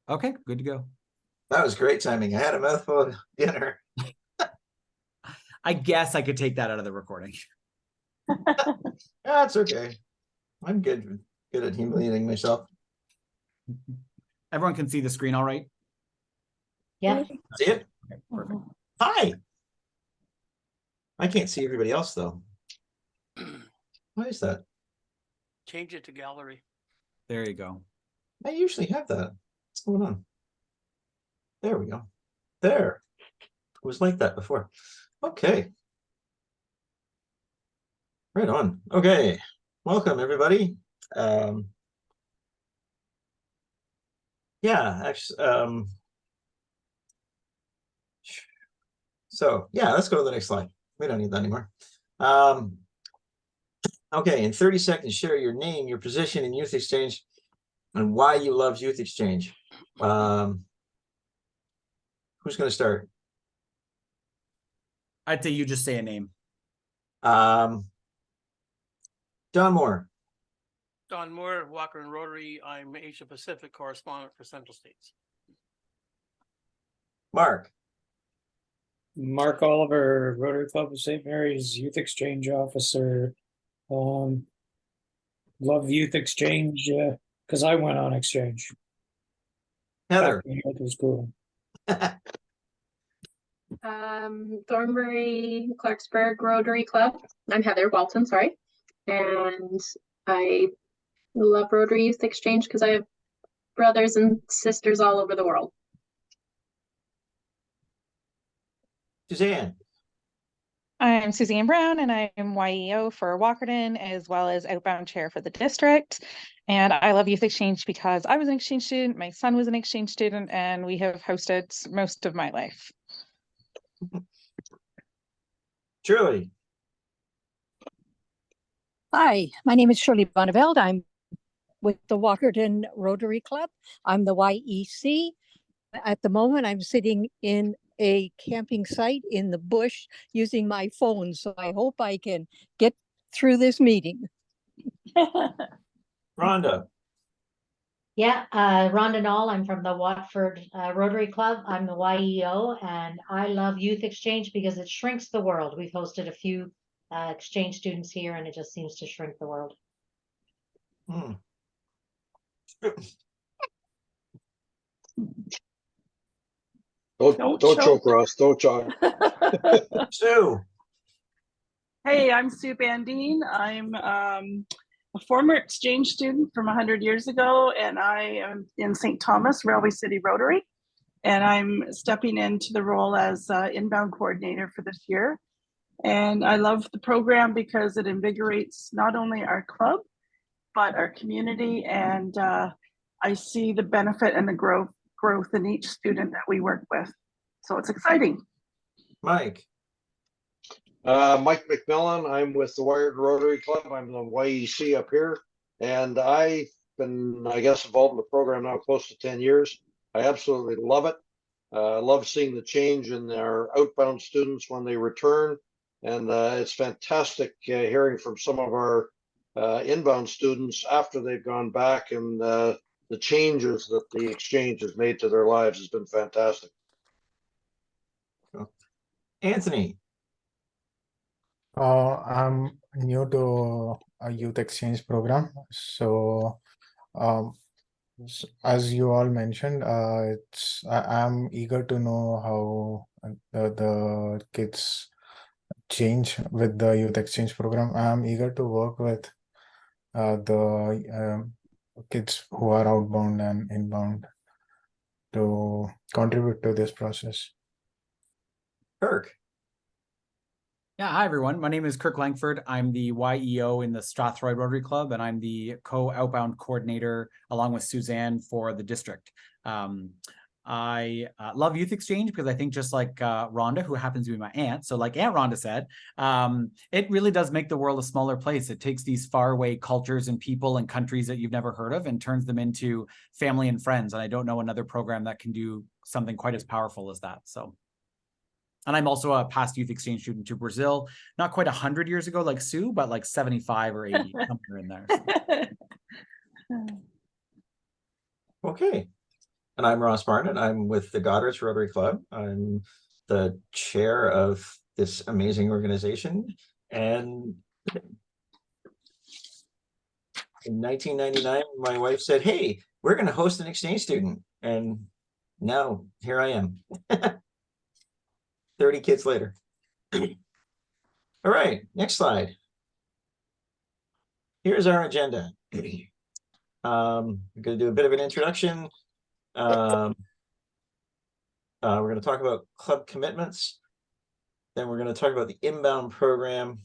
Okay, good to go. That was great timing. I had a mouthful of dinner. I guess I could take that out of the recording. That's okay. I'm good at humiliating myself. Everyone can see the screen all right? Yeah. See it? Okay, perfect. Hi. I can't see everybody else though. Why is that? Change it to gallery. There you go. I usually have that. What's going on? There we go. There. It was like that before. Okay. Right on. Okay. Welcome everybody. Yeah, actually, so yeah, let's go to the next slide. We don't need that anymore. Okay, in 30 seconds, share your name, your position in youth exchange, and why you love youth exchange. Who's going to start? I'd say you just say a name. Don Moore. Don Moore, Walker and Rotary. I'm Asia Pacific correspondent for Central States. Mark. Mark Oliver, Rotary Club of St. Mary's Youth Exchange Officer. Love youth exchange because I went on exchange. Heather. It was cool. Thornbury Clarksburg Rotary Club. I'm Heather Walton, sorry. And I love Rotary Youth Exchange because I have brothers and sisters all over the world. Suzanne. I'm Suzanne Brown, and I'm YEO for Walkerton, as well as outbound chair for the district. And I love youth exchange because I was an exchange student, my son was an exchange student, and we have hosted most of my life. Shirley. Hi, my name is Shirley Bonneveld. I'm with the Walkerton Rotary Club. I'm the YEC. At the moment, I'm sitting in a camping site in the bush using my phone, so I hope I can get through this meeting. Rhonda. Yeah, Rhonda Knoll. I'm from the Watford Rotary Club. I'm the YEO, and I love youth exchange because it shrinks the world. We've hosted a few exchange students here, and it just seems to shrink the world. Don't choke, Ross. Don't choke. Sue. Hey, I'm Sue Bandine. I'm a former exchange student from 100 years ago, and I am in St. Thomas, Railway City Rotary, and I'm stepping into the role as inbound coordinator for this year. And I love the program because it invigorates not only our club, but our community, and I see the benefit and the growth in each student that we work with. So it's exciting. Mike. Mike McMillan. I'm with the Wired Rotary Club. I'm the YEC up here, and I've been, I guess, involved in the program now close to 10 years. I absolutely love it. I love seeing the change in our outbound students when they return, and it's fantastic hearing from some of our inbound students after they've gone back, and the changes that the exchange has made to their lives has been fantastic. Anthony. I'm new to a youth exchange program. So, as you all mentioned, I'm eager to know how the kids change with the youth exchange program. I'm eager to work with the kids who are outbound and inbound to contribute to this process. Kirk. Yeah, hi everyone. My name is Kirk Langford. I'm the YEO in the Strathroy Rotary Club, and I'm the co-outbound coordinator along with Suzanne for the district. I love youth exchange because I think just like Rhonda, who happens to be my aunt, so like Aunt Rhonda said, it really does make the world a smaller place. It takes these faraway cultures and people and countries that you've never heard of and turns them into family and friends. And I don't know another program that can do something quite as powerful as that. So. And I'm also a past youth exchange student to Brazil, not quite 100 years ago like Sue, but like 75 or 80, somewhere in there. So. Okay. And I'm Ross Barnett. I'm with the Goddards Rotary Club. I'm the chair of this amazing organization. And in 1999, my wife said, "Hey, we're going to host an exchange student." And now here I am, 30 kids later. All right, next slide. Here's our agenda. We're going to do a bit of an introduction. We're going to talk about club commitments. Then we're going to talk about the inbound program.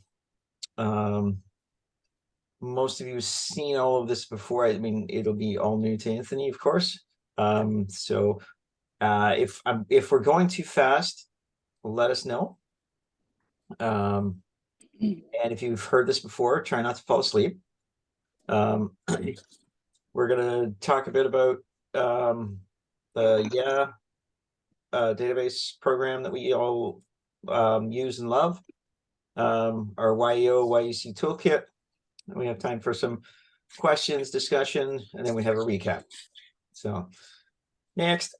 Most of you have seen all of this before. I mean, it'll be all new to Anthony, of course. So if we're going too fast, let us know. And if you've heard this before, try not to fall asleep. We're going to talk a bit about the YEO database program that we all use and love, our YEO YEC toolkit. We have time for some questions, discussion, and then we have a recap. So next,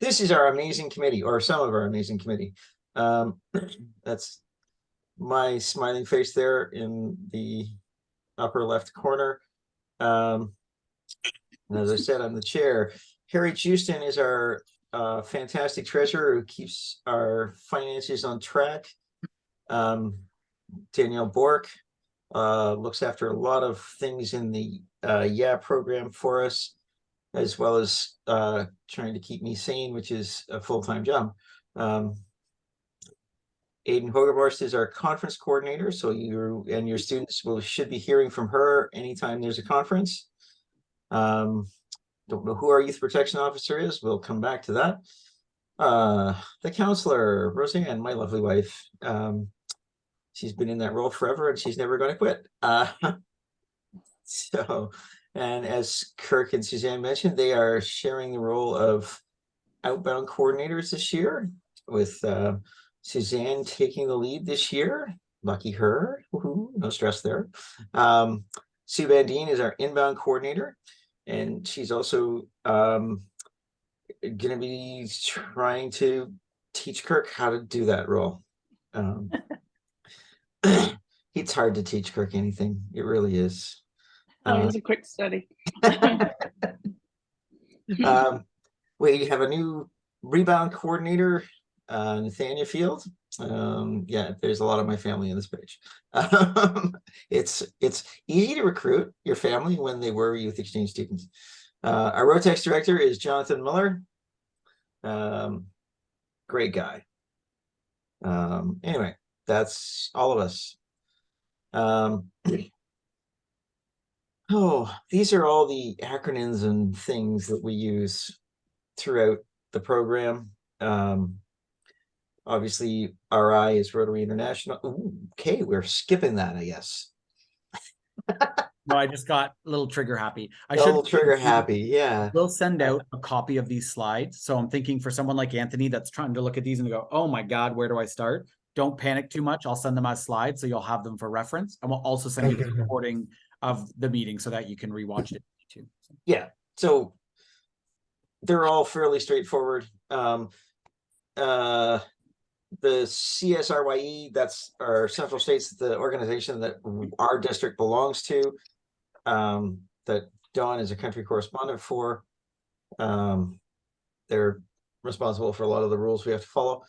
this is our amazing committee, or some of our amazing committee. That's my smiling face there in the upper left corner. And as I said, I'm the chair. Harry Houston is our fantastic treasurer who keeps our finances on track. Danielle Bork looks after a lot of things in the YEO program for us, as well as trying to keep me sane, which is a full-time job. Aiden Hogeborst is our conference coordinator, so you and your students should be hearing from her anytime there's a conference. Don't know who our youth protection officer is. We'll come back to that. The counselor, Roseanne, my lovely wife. She's been in that role forever and she's never going to quit. So, and as Kirk and Suzanne mentioned, they are sharing the role of outbound coordinators this year, with Suzanne taking the lead this year. Lucky her. No stress there. Sue Bandine is our inbound coordinator, and she's also going to be trying to teach Kirk how to do that role. It's hard to teach Kirk anything. It really is. It was a quick study. We have a new rebound coordinator, Nathania Field. Yeah, there's a lot of my family in this page. It's easy to recruit your family when they were youth exchange students. Our Rotex director is Jonathan Miller. Great guy. Anyway, that's all of us. Oh, these are all the acronyms and things that we use throughout the program. Obviously, RI is Rotary International. Ooh, okay, we're skipping that, I guess. No, I just got a little trigger happy. A little trigger happy, yeah. We'll send out a copy of these slides. So I'm thinking for someone like Anthony that's trying to look at these and go, oh my God, where do I start? Don't panic too much. I'll send them as slides so you'll have them for reference. And we'll also send you the recording of the meeting so that you can rewatch it too. Yeah, so they're all fairly straightforward. The CSRYE, that's our Central States, the organization that our district belongs to, that Dawn is a country correspondent for. They're responsible for a lot of the rules we have to follow.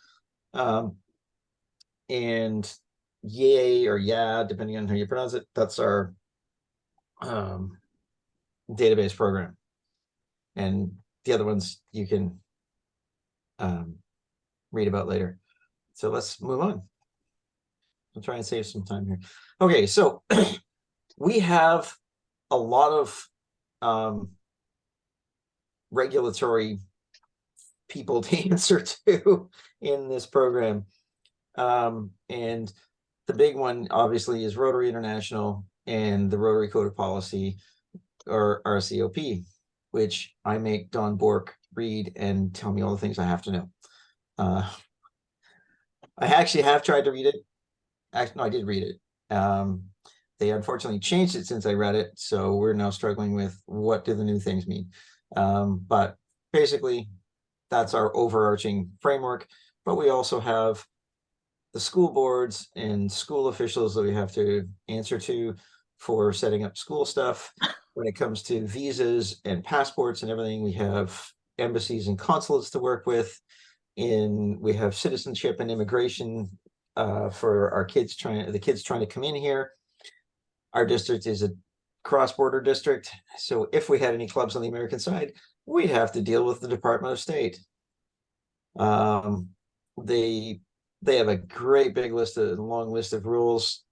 And YEA or YEO, depending on how you pronounce it, that's our database program. And the other ones you can read about later. So let's move on. I'll try and save some time here. Okay, so we have a lot of regulatory people to answer to in this program. And the big one obviously is Rotary International and the Rotary Code of Policy, or RCOP, which I make Don Bork read and tell me all the things I have to know. I actually have tried to read it. Actually, no, I did read it. They unfortunately changed it since I read it, so we're now struggling with what do the new things mean. But basically, that's our overarching framework. But we also have the school boards and school officials that we have to answer to for setting up school stuff. When it comes to visas and passports and everything, we have embassies and consulates to work with. We have citizenship and immigration for our kids trying to come in here. Our district is a cross-border district, so if we had any clubs on the American side, we'd have to deal with the Department of State. They have a great big long list of rules.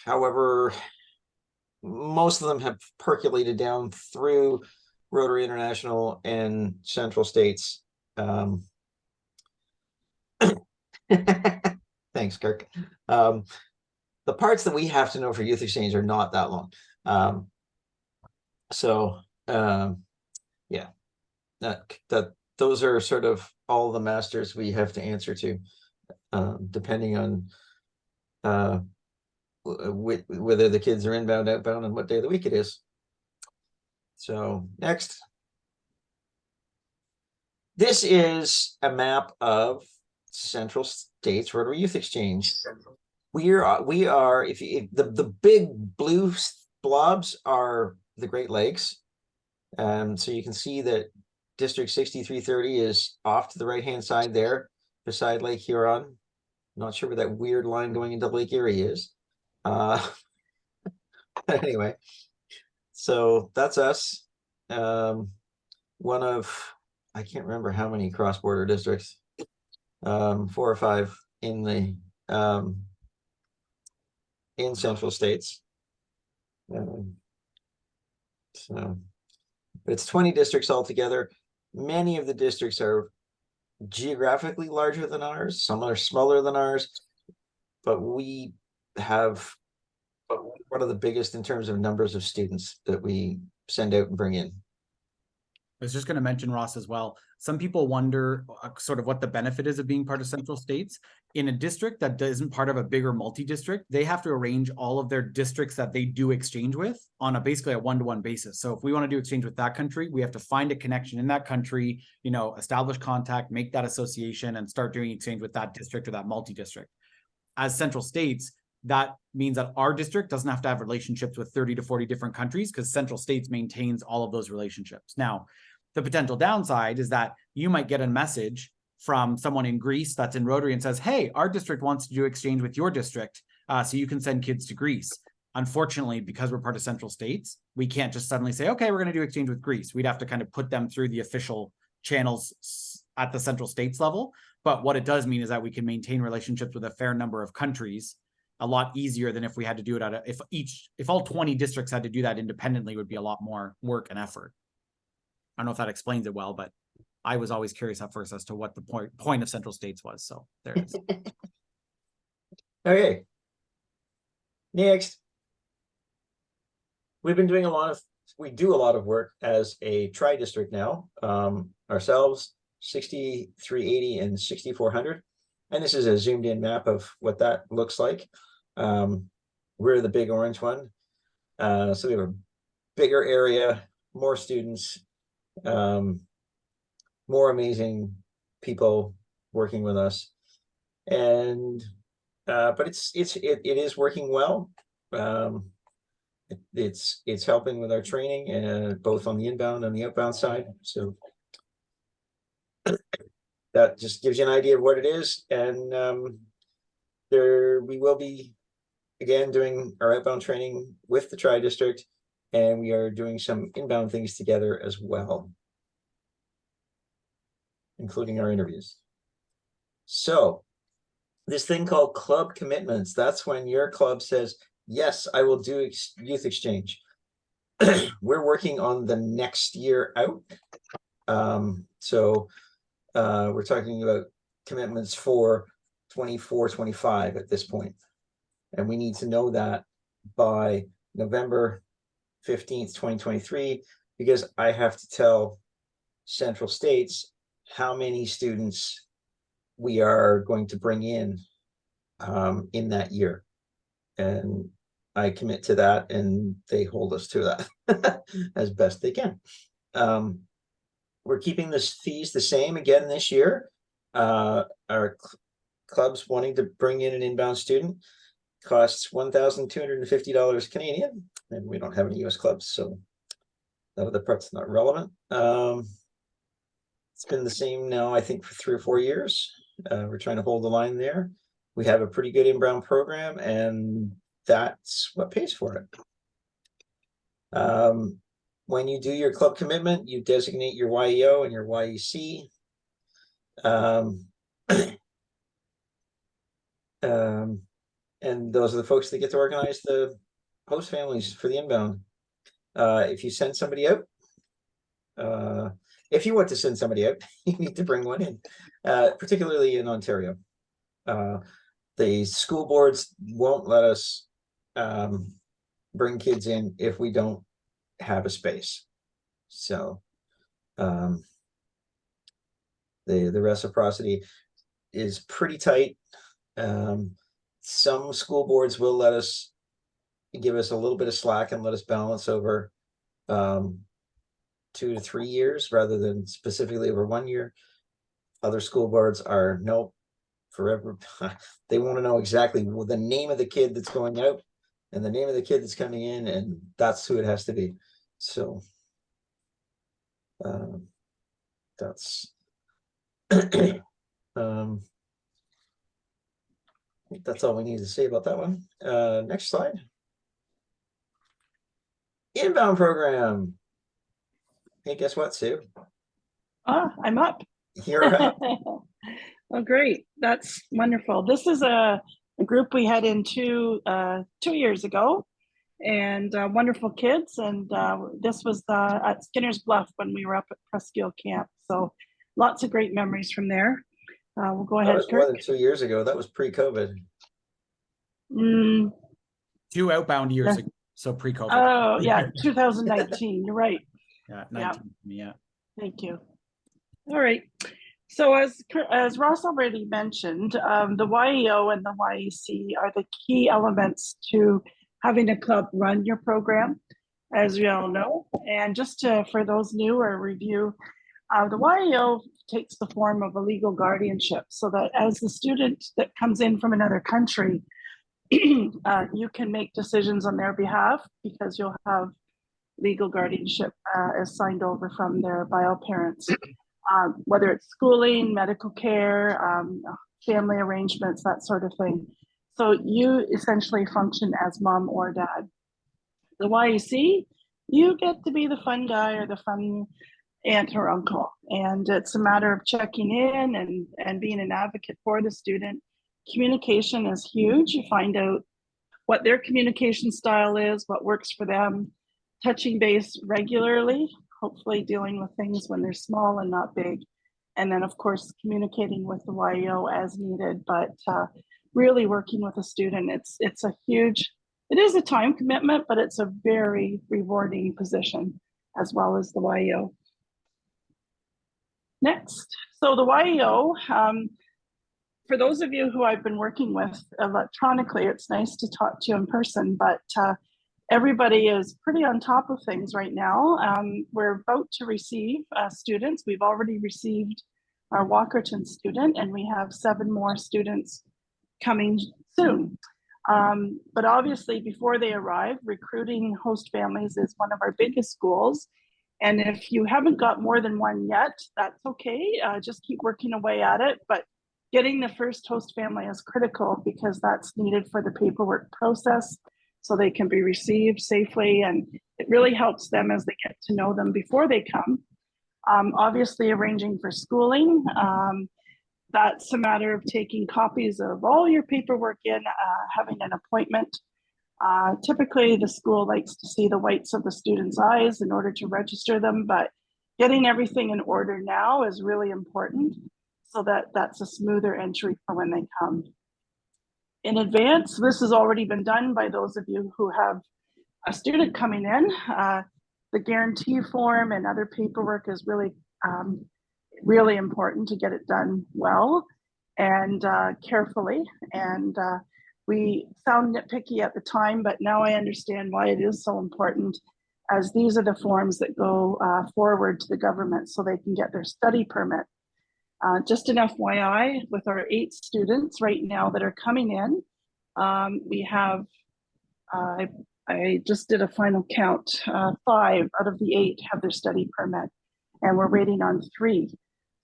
However, most of them have percolated down through Rotary International and Central States. Thanks, Kirk. The parts that we have to know for youth exchange are not that long. Yeah, those are sort of all the masters we have to answer to, depending on whether the kids are inbound, outbound, and what day of the week it is. So next. This is a map of Central States Rotary Youth Exchange. We are if the big blue blobs are the Great Lakes. So you can see that District 6330 is off to the right-hand side there, beside Lake Huron. Not sure where that weird line going into Lake Erie is. Anyway, so that's us. One of, I can't remember how many cross-border districts, 4 or 5 in the in Central States. So it's 20 districts altogether. Many of the districts are geographically larger than ours. Some are smaller than ours, but we have one of the biggest in terms of numbers of students that we send out and bring in. I was just going to mention, Ross, as well. Some people wonder sort of what the benefit is of being part of Central States. In a district that isn't part of a bigger multi-district, they have to arrange all of their districts that they do exchange with on basically a one-to-one basis. So if we want to do exchange with that country, we have to find a connection in that country, establish contact, make that association, and start doing exchange with that district or that multi-district. As Central States, that means that our district doesn't have to have relationships with 30 to 40 different countries because Central States maintains all of those relationships. Now, the potential downside is that you might get a message from someone in Greece that's in Rotary and says, hey, our district wants to do exchange with your district, so you can send kids to Greece. Unfortunately, because we're part of Central States, we can't just suddenly say, okay, we're going to do exchange with Greece. We'd have to kind of put them through the official channels at the Central States level. But what it does mean is that we can maintain relationships with a fair number of countries a lot easier than if we had to do it if all 20 districts had to do that independently, would be a lot more work and effort. I don't know if that explains it well, but I was always curious at first as to what the point of Central States was. So there it is. Okay. Next. We do a lot of work as a tri-district now, ourselves, 6380 and 6400. And this is a zoomed in map of what that looks like. We're the big orange one. So we have a bigger area, more students, more amazing people working with us, and but it is working well. It's helping with our training, both on the inbound and the outbound side. So that just gives you an idea of what it is. And we will be again doing our outbound training with the tri-district, and we are doing some inbound things together as well, including our interviews. So this thing called club commitments, that's when your club says, yes, I will do youth exchange. We're working on the next year out. So we're talking about commitments for 24-25 at this point. And we need to know that by November 15th, 2023, because I have to tell Central States how many students we are going to bring in that year. And I commit to that, and they hold us to that as best they can. We're keeping the fees the same again this year. Our clubs wanting to bring in an inbound student costs $1,250 Canadian, and we don't have any US clubs, so that other part's not relevant. It's been the same now, I think, for 3 or 4 years. We're trying to hold the line there. We have a pretty good inbound program, and that's what pays for it. When you do your club commitment, you designate your YEO and your YEC. And those are the folks that get to organize the host families for the inbound. If you send somebody out, if you want to send somebody out, you need to bring one in, particularly in Ontario. The school boards won't let us bring kids in if we don't have a space. So the reciprocity is pretty tight. Some school boards will let us give us a little bit of slack and let us balance over 2 to 3 years rather than specifically over 1 year. Other school boards are nope, forever. They want to know exactly the name of the kid that's going out and the name of the kid that's coming in, and that's who it has to be. So that's I think that's all we need to say about that one. Next slide. Inbound program. Hey, guess what, Sue? I'm up. You're up. Oh, great. That's wonderful. This is a group we had into 2 years ago, and wonderful kids. And this was at Skinner's Bluff when we were up at Presqu'île Camp. So lots of great memories from there. We'll go ahead. That was more than 2 years ago. That was pre-COVID. 2 outbound years ago, so pre-COVID. Oh, yeah, 2019. You're right. Yeah, 19. Yeah. Thank you. All right. So as Ross already mentioned, the YEO and the YEC are the key elements to having a club run your program, as we all know. And just for those new or review, the YEO takes the form of a legal guardianship, so that as the student that comes in from another country, you can make decisions on their behalf because you'll have legal guardianship as signed over from their bio parents, whether it's schooling, medical care, family arrangements, that sort of thing. So you essentially function as mom or dad. The YEC, you get to be the fun guy or the fun aunt or uncle. And it's a matter of checking in and being an advocate for the student. Communication is huge. You find out what their communication style is, what works for them, touching base regularly, hopefully dealing with things when they're small and not big. And then of course, communicating with the YEO as needed, but really working with a student. It's a huge, it is a time commitment, but it's a very rewarding position as well as the YEO. Next, so the YEO, for those of you who I've been working with electronically, it's nice to talk to you in person, but everybody is pretty on top of things right now. We're about to receive students. We've already received our Walkerton student, and we have 7 more students coming soon. But obviously, before they arrive, recruiting host families is one of our biggest goals. And if you haven't got more than one yet, that's okay. Just keep working away at it. But getting the first host family is critical because that's needed for the paperwork process so they can be received safely. And it really helps them as they get to know them before they come. Obviously, arranging for schooling. That's a matter of taking copies of all your paperwork in, having an appointment. Typically, the school likes to see the whites of the students' eyes in order to register them, but getting everything in order now is really important so that that's a smoother entry for when they come. In advance, this has already been done by those of you who have a student coming in. The guarantee form and other paperwork is really, really important to get it done well and carefully. And We sound nitpicky at the time, but now I understand why it is so important, as these are the forms that go forward to the government so they can get their study permit. Just an FYI, with our 8 students right now that are coming in, we have, I just did a final count, 5 out of the 8 have their study permit, and we're waiting on 3.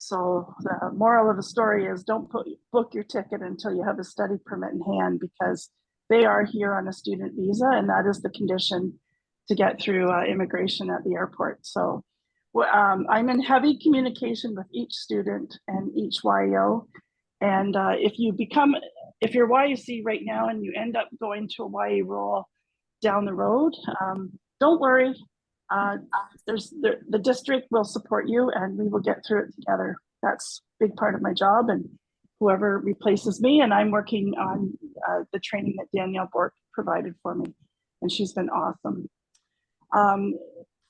So the moral of the story is, don't book your ticket until you have a study permit in hand, because they are here on a student visa, and that is the condition to get through immigration at the airport. So I'm in heavy communication with each student and each YEO. And if you're YEC right now and you end up going to a YE role down the road, don't worry. The district will support you, and we will get through it together. That's a big part of my job, and whoever replaces me, and I'm working on the training that Danielle Bork provided for me, and she's been awesome.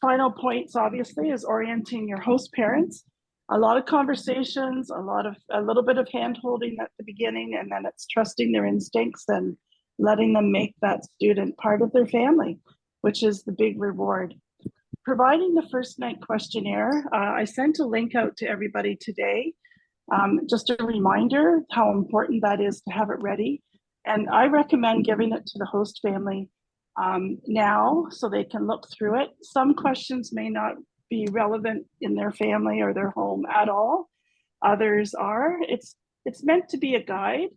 Final points, obviously, is orienting your host parents. A lot of conversations, a little bit of hand holding at the beginning, and then it's trusting their instincts and letting them make that student part of their family, which is the big reward. Providing the first night questionnaire, I sent a link out to everybody today. Just a reminder how important that is to have it ready. And I recommend giving it to the host family now so they can look through it. Some questions may not be relevant in their family or their home at all. Others are. It's meant to be a guide,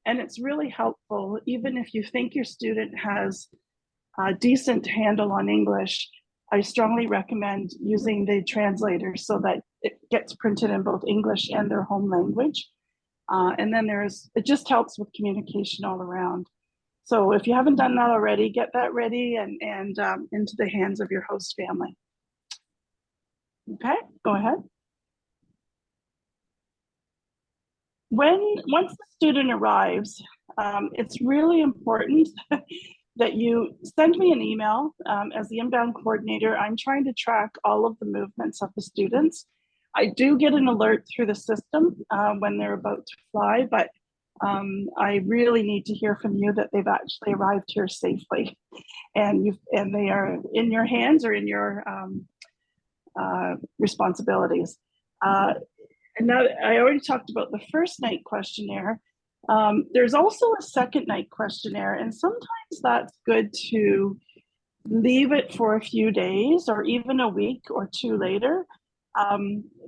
and it's really helpful even if you think your student has a decent handle on English. I strongly recommend using the translator so that it gets printed in both English and their home language. And then it just helps with communication all around. So if you haven't done that already, get that ready and into the hands of your host family. Okay, go ahead. Once the student arrives, it's really important that you send me an email. As the inbound coordinator, I'm trying to track all of the movements of the students. I do get an alert through the system when they're about to fly, but I really need to hear from you that they've actually arrived here safely, and they are in your hands or in your responsibilities. And now I already talked about the first night questionnaire. There's also a second night questionnaire, and sometimes that's good to leave it for a few days or even a week or 2 later.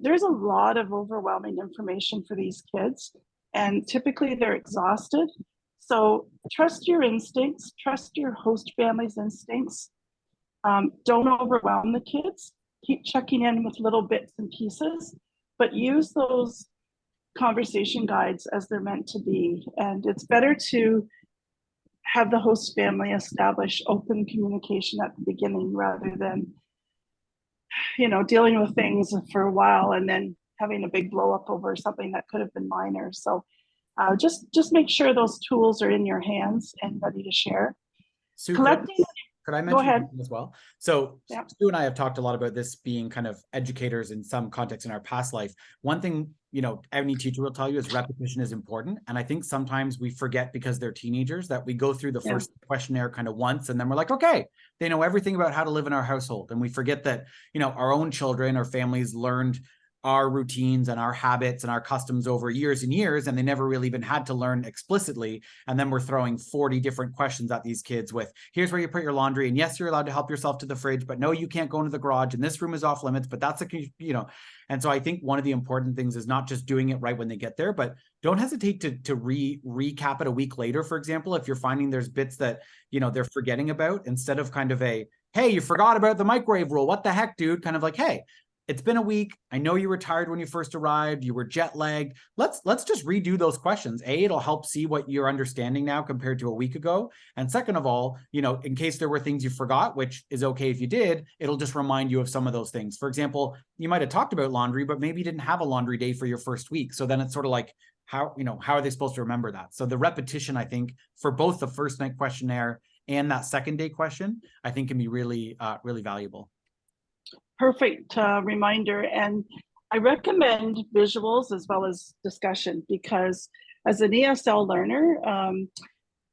There's a lot of overwhelming information for these kids, and typically they're exhausted. So trust your instincts, trust your host family's instincts. Don't overwhelm the kids. Keep checking in with little bits and pieces, but use those conversation guides as they're meant to be. And it's better to have the host family establish open communication at the beginning rather than, dealing with things for a while and then having a big blow up over something that could have been minor. So just make sure those tools are in your hands and ready to share. Sue, Collecting. could I mention something as well? So Yeah. Sue and I have talked a lot about this being kind of educators in some context in our past life. One thing, any teacher will tell you is repetition is important. And I think sometimes we forget, because they're teenagers, that we go through the first questionnaire kind of once, and then we're like, okay, they know everything about how to live in our household. And we forget that, our own children or families learned our routines and our habits and our customs over years and years, and they never really even had to learn explicitly. And then we're throwing 40 different questions at these kids with, here's where you put your laundry, and yes, you're allowed to help yourself to the fridge, but no, you can't go into the garage, and this room is off limits, but that's and so I think one of the important things is not just doing it right when they get there, but don't hesitate to recap it a week later, for example, if you're finding there's bits that, they're forgetting about, instead of kind of hey, you forgot about the microwave rule, what the heck, dude? Kind of like, hey, it's been a week. I know you were tired when you first arrived. You were jet lagged. Let's just redo those questions. It'll help see what you're understanding now compared to a week ago. And second of all, in case there were things you forgot, which is okay if you did, it'll just remind you of some of those things. For example, you might have talked about laundry, but maybe you didn't have a laundry day for your first week. So then it's sort of like, how are they supposed to remember that? So the repetition, I think, for both the first night questionnaire and that second day question, I think can be really, really valuable. Perfect reminder. And I recommend visuals as well as discussion, because as an ESL learner,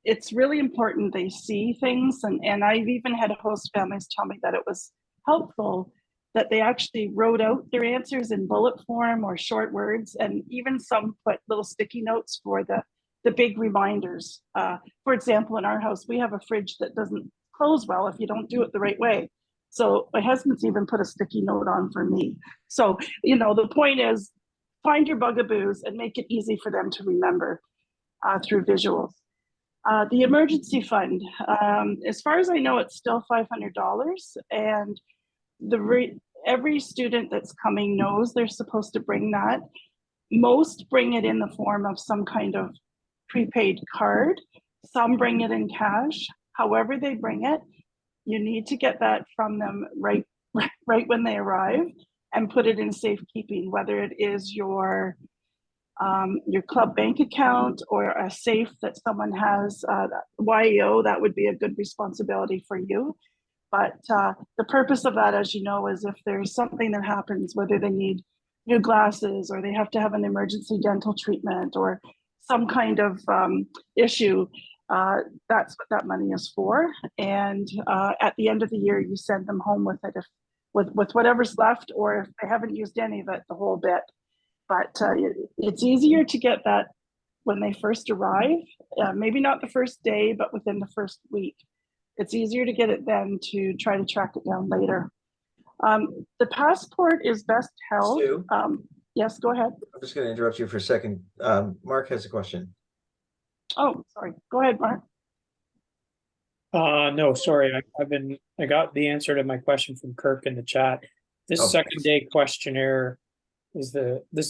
it's really important they see things. And I've even had host families tell me that it was helpful that they actually wrote out their answers in bullet form or short words, and even some put little sticky notes for the big reminders. For example, in our house, we have a fridge that doesn't close well if you don't do it the right way. So my husband's even put a sticky note on for me. So, you know, the point is find your bugaboos and make it easy for them to remember through visuals. The emergency fund, as far as I know, it's still $500, and every student that's coming knows they're supposed to bring that. Most bring it in the form of some kind of prepaid card. Some bring it in cash. However they bring it, you need to get that from them right when they arrive and put it in safekeeping, whether it is your club bank account or a safe that someone has. YEO, that would be a good responsibility for you. But the purpose of that, as you know, is if there's something that happens, whether they need new glasses or they have to have an emergency dental treatment or some kind of issue, that's what that money is for. And at the end of the year, you send them home with it, with whatever's left, or if they haven't used any of it, the whole bit. But it's easier to get that when they first arrive, maybe not the first day, but within the first week. It's easier to get it then to try to track it down later. The passport is best held. Sue? Yes, go ahead. I'm just going to interrupt you for a second. Mark has a question. Oh, sorry. Go ahead, Mark. No, sorry. I got the answer to my question from Kirk in the chat. This Oh, second day questionnaire this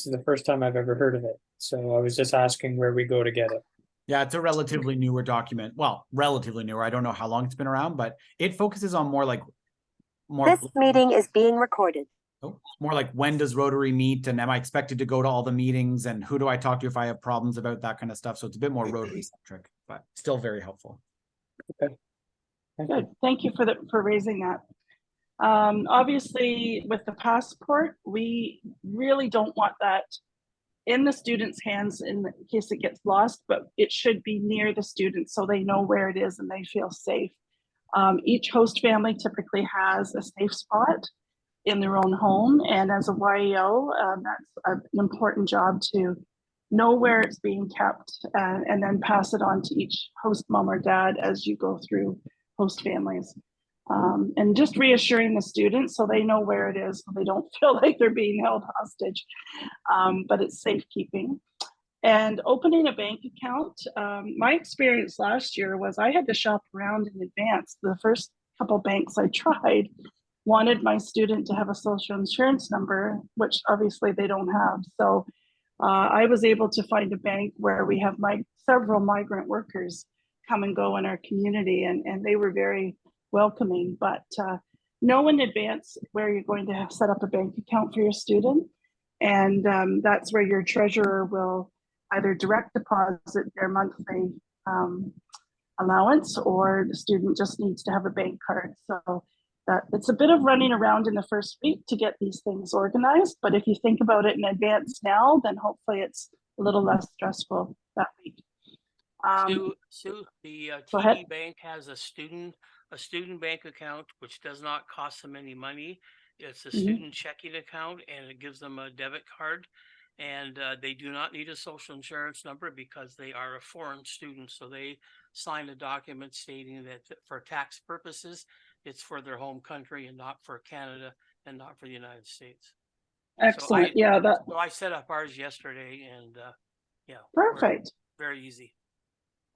is the first time I've ever heard of it. So I was just asking where we go to get it. Yeah, it's a relatively newer document. Well, relatively newer. I don't know how long it's been around, but it focuses on more. This meeting is being recorded. More like, when does Rotary meet, and am I expected to go to all the meetings, and who do I talk to if I have problems about that kind of stuff. So it's a bit more Rotary centric, but still very helpful. Okay. Good. Thank you for raising that. Obviously, with the passport, we really don't want that in the student's hands in case it gets lost, but it should be near the student so they know where it is and they feel safe. Each host family typically has a safe spot in their own home, and as a YEO, that's an important job to know where it's being kept and then pass it on to each host mom or dad as you go through host families. And just reassuring the students so they know where it is, so they don't feel like they're being held hostage, but it's safekeeping. And opening a bank account, my experience last year was I had to shop around in advance. The first couple banks I tried wanted my student to have a social insurance number, which obviously they don't have. So I was able to find a bank where we have several migrant workers come and go in our community, and they were very welcoming. But know in advance where you're going to set up a bank account for your student, and that's where your treasurer will either direct deposit their monthly allowance, or the student just needs to have a bank card. So that it's a bit of running around in the first week to get these things organized, but if you think about it in advance now, then hopefully it's a little less stressful that week. Sue, the TD Bank has a student bank account, which does not cost them any money. It's a student checking account, and it gives them a debit card, and they do not need a social insurance number because they are a foreign student. So they sign a document stating that for tax purposes, it's for their home country and not for Canada and not for the United States. Excellent. So I set up ours yesterday, and yeah. Perfect. Very easy.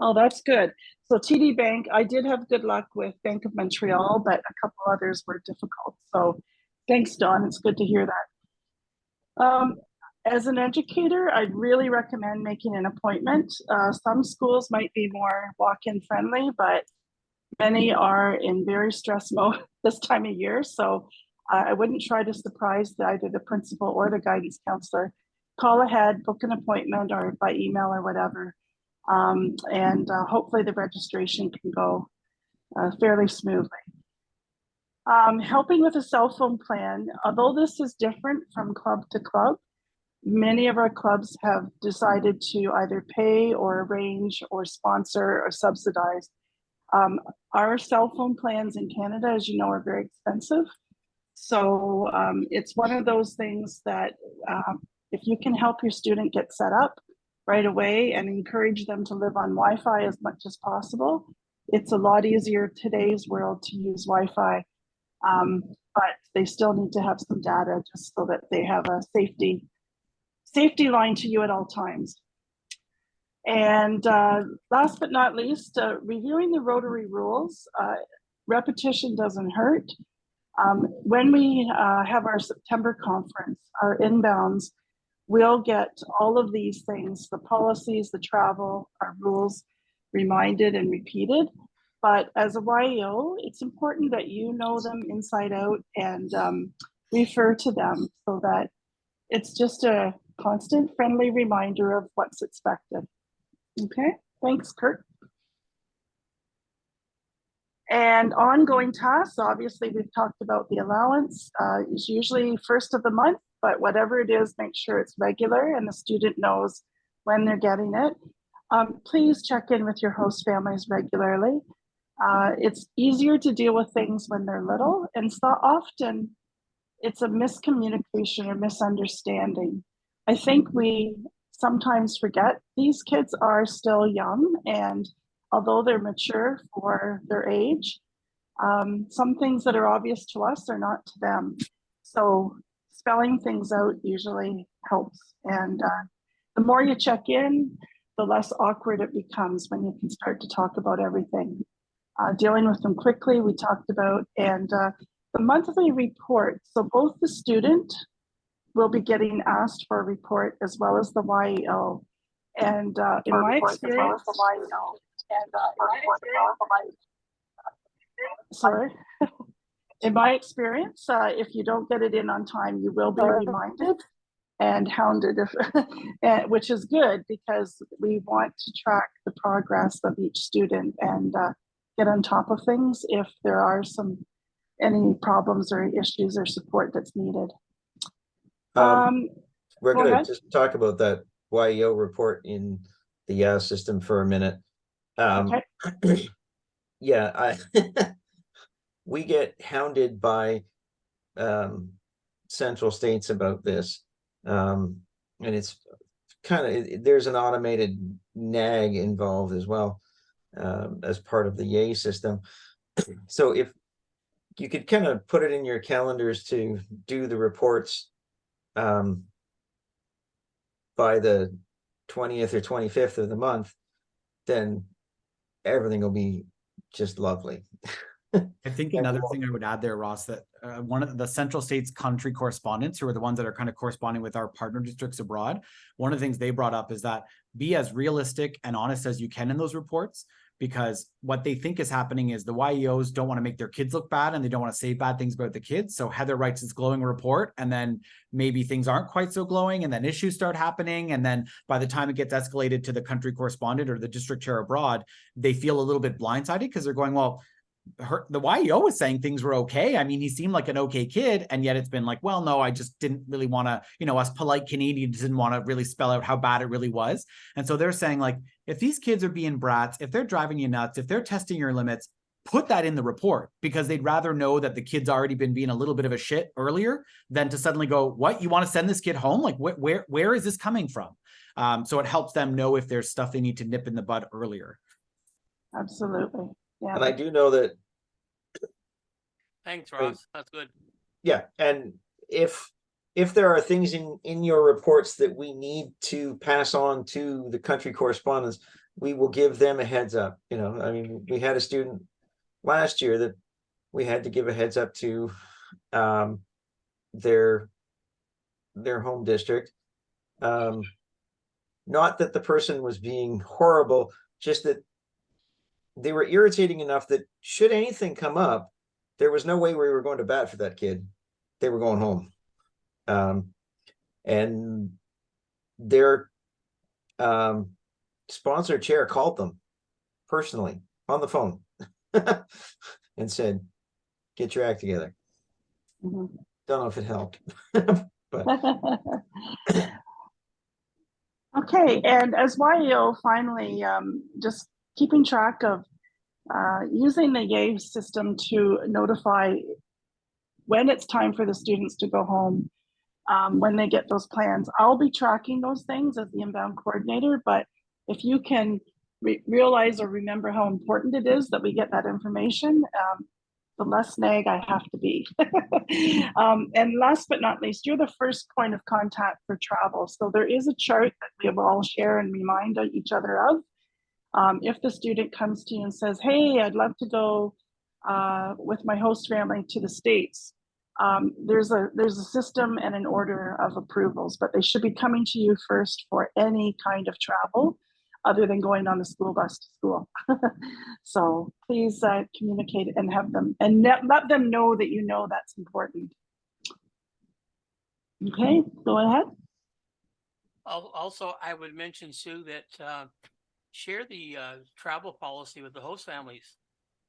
Oh, that's good. So TD Bank, I did have good luck with Bank of Montreal, but a couple others were difficult. So thanks, Dawn. It's good to hear that. As an educator, I'd really recommend making an appointment. Some schools might be more walk-in friendly, but many are in very stress mode this time of year. So I wouldn't try to surprise either the principal or the guidance counselor. Call ahead, book an appointment, or by email or whatever. And hopefully the registration can go fairly smoothly. Helping with a cell phone plan, although this is different from club to club, many of our clubs have decided to either pay or arrange or sponsor or subsidize. Our cell phone plans in Canada, as you know, are very expensive. So it's one of those things that if you can help your student get set up right away and encourage them to live on Wi-Fi as much as possible, it's a lot easier in today's world to use Wi-Fi. But they still need to have some data just so that they have a safety line to you at all times. And last but not least, reviewing the Rotary rules. Repetition doesn't hurt. When we have our September conference, our inbounds, we'll get all of these things, the policies, the travel, our rules reminded and repeated. But as a YEO, it's important that you know them inside out and refer to them so that it's just a constant friendly reminder of what's expected. Okay, thanks, Kurt. And ongoing tasks, obviously we've talked about the allowance. It's usually first of the month, but whatever it is, make sure it's regular and the student knows when they're getting it. Please check in with your host families regularly. It's easier to deal with things when they're little, and so often it's a miscommunication or misunderstanding. I think we sometimes forget these kids are still young, and although they're mature for their age, some things that are obvious to us are not to them. So spelling things out usually helps. And the more you check in, the less awkward it becomes when you can start to talk about everything. Dealing with them quickly, we talked about, and the monthly report. So both the student will be getting asked for a report as well as the YEO. And in my experience, sorry. In my experience, if you don't get it in on time, you will be reminded and hounded, which is good because we want to track the progress of each student and get on top of things if there are any problems or issues or support that's needed. We're going to just talk about that YEO report in the system for a minute. Okay. Yeah, we get hounded by Central States about this, and it's kind of, there's an automated nag involved as well as part of the YEA system. So if you could kind of put it in your calendars to do the reports by the 20th or 25th of the month, then everything will be just lovely. I think another thing I would add there, Ross, that one of the Central States country correspondents, who are the ones that are kind of corresponding with our partner districts abroad, one of the things they brought up is that be as realistic and honest as you can in those reports, because what they think is happening is the YEOs don't want to make their kids look bad and they don't want to say bad things about the kids. So Heather writes this glowing report, and then maybe things aren't quite so glowing, and then issues start happening. And then by the time it gets escalated to the country correspondent or the district chair abroad, they feel a little bit blindsided because they're going, well, the YEO was saying things were okay. I mean, he seemed like an okay kid. And yet it's been like, well, no, I just didn't really want to, us polite Canadians didn't want to really spell out how bad it really was. And so they're saying, like, if these kids are being brats, if they're driving you nuts, if they're testing your limits, put that in the report, because they'd rather know that the kid's already been being a little bit of a shit earlier than to suddenly go, what, you want to send this kid home? Like, where is this coming from? So it helps them know if there's stuff they need to nip in the bud earlier. Absolutely. Yeah. And I do know that. Thanks, Ross. That's good. Yeah, and if there are things in your reports that we need to pass on to the country correspondents, we will give them a heads up. I mean, we had a student last year that we had to give a heads up to their home district. Not that the person was being horrible, just that they were irritating enough that should anything come up, there was no way we were going to bat for that kid. They were going home. And their sponsor chair called them personally on the phone and said, get your act together. Mm-hmm. Don't know if it helped. But Okay, and as YEO, finally, just keeping track of using the YEO system to notify when it's time for the students to go home, when they get those plans. I'll be tracking those things as the inbound coordinator, but if you can realize or remember how important it is that we get that information, the less nag I have to be. And last but not least, you're the first point of contact for travel. So there is a chart that we will all share and remind each other of. If the student comes to you and says, hey, I'd love to go with my host family to the States, there's a system and an order of approvals, but they should be coming to you first for any kind of travel other than going on the school bus to school. So please communicate and have them, and let them know that you know that's important. Okay, go ahead. Also, I would mention, Sue, that share the travel policy with the host families.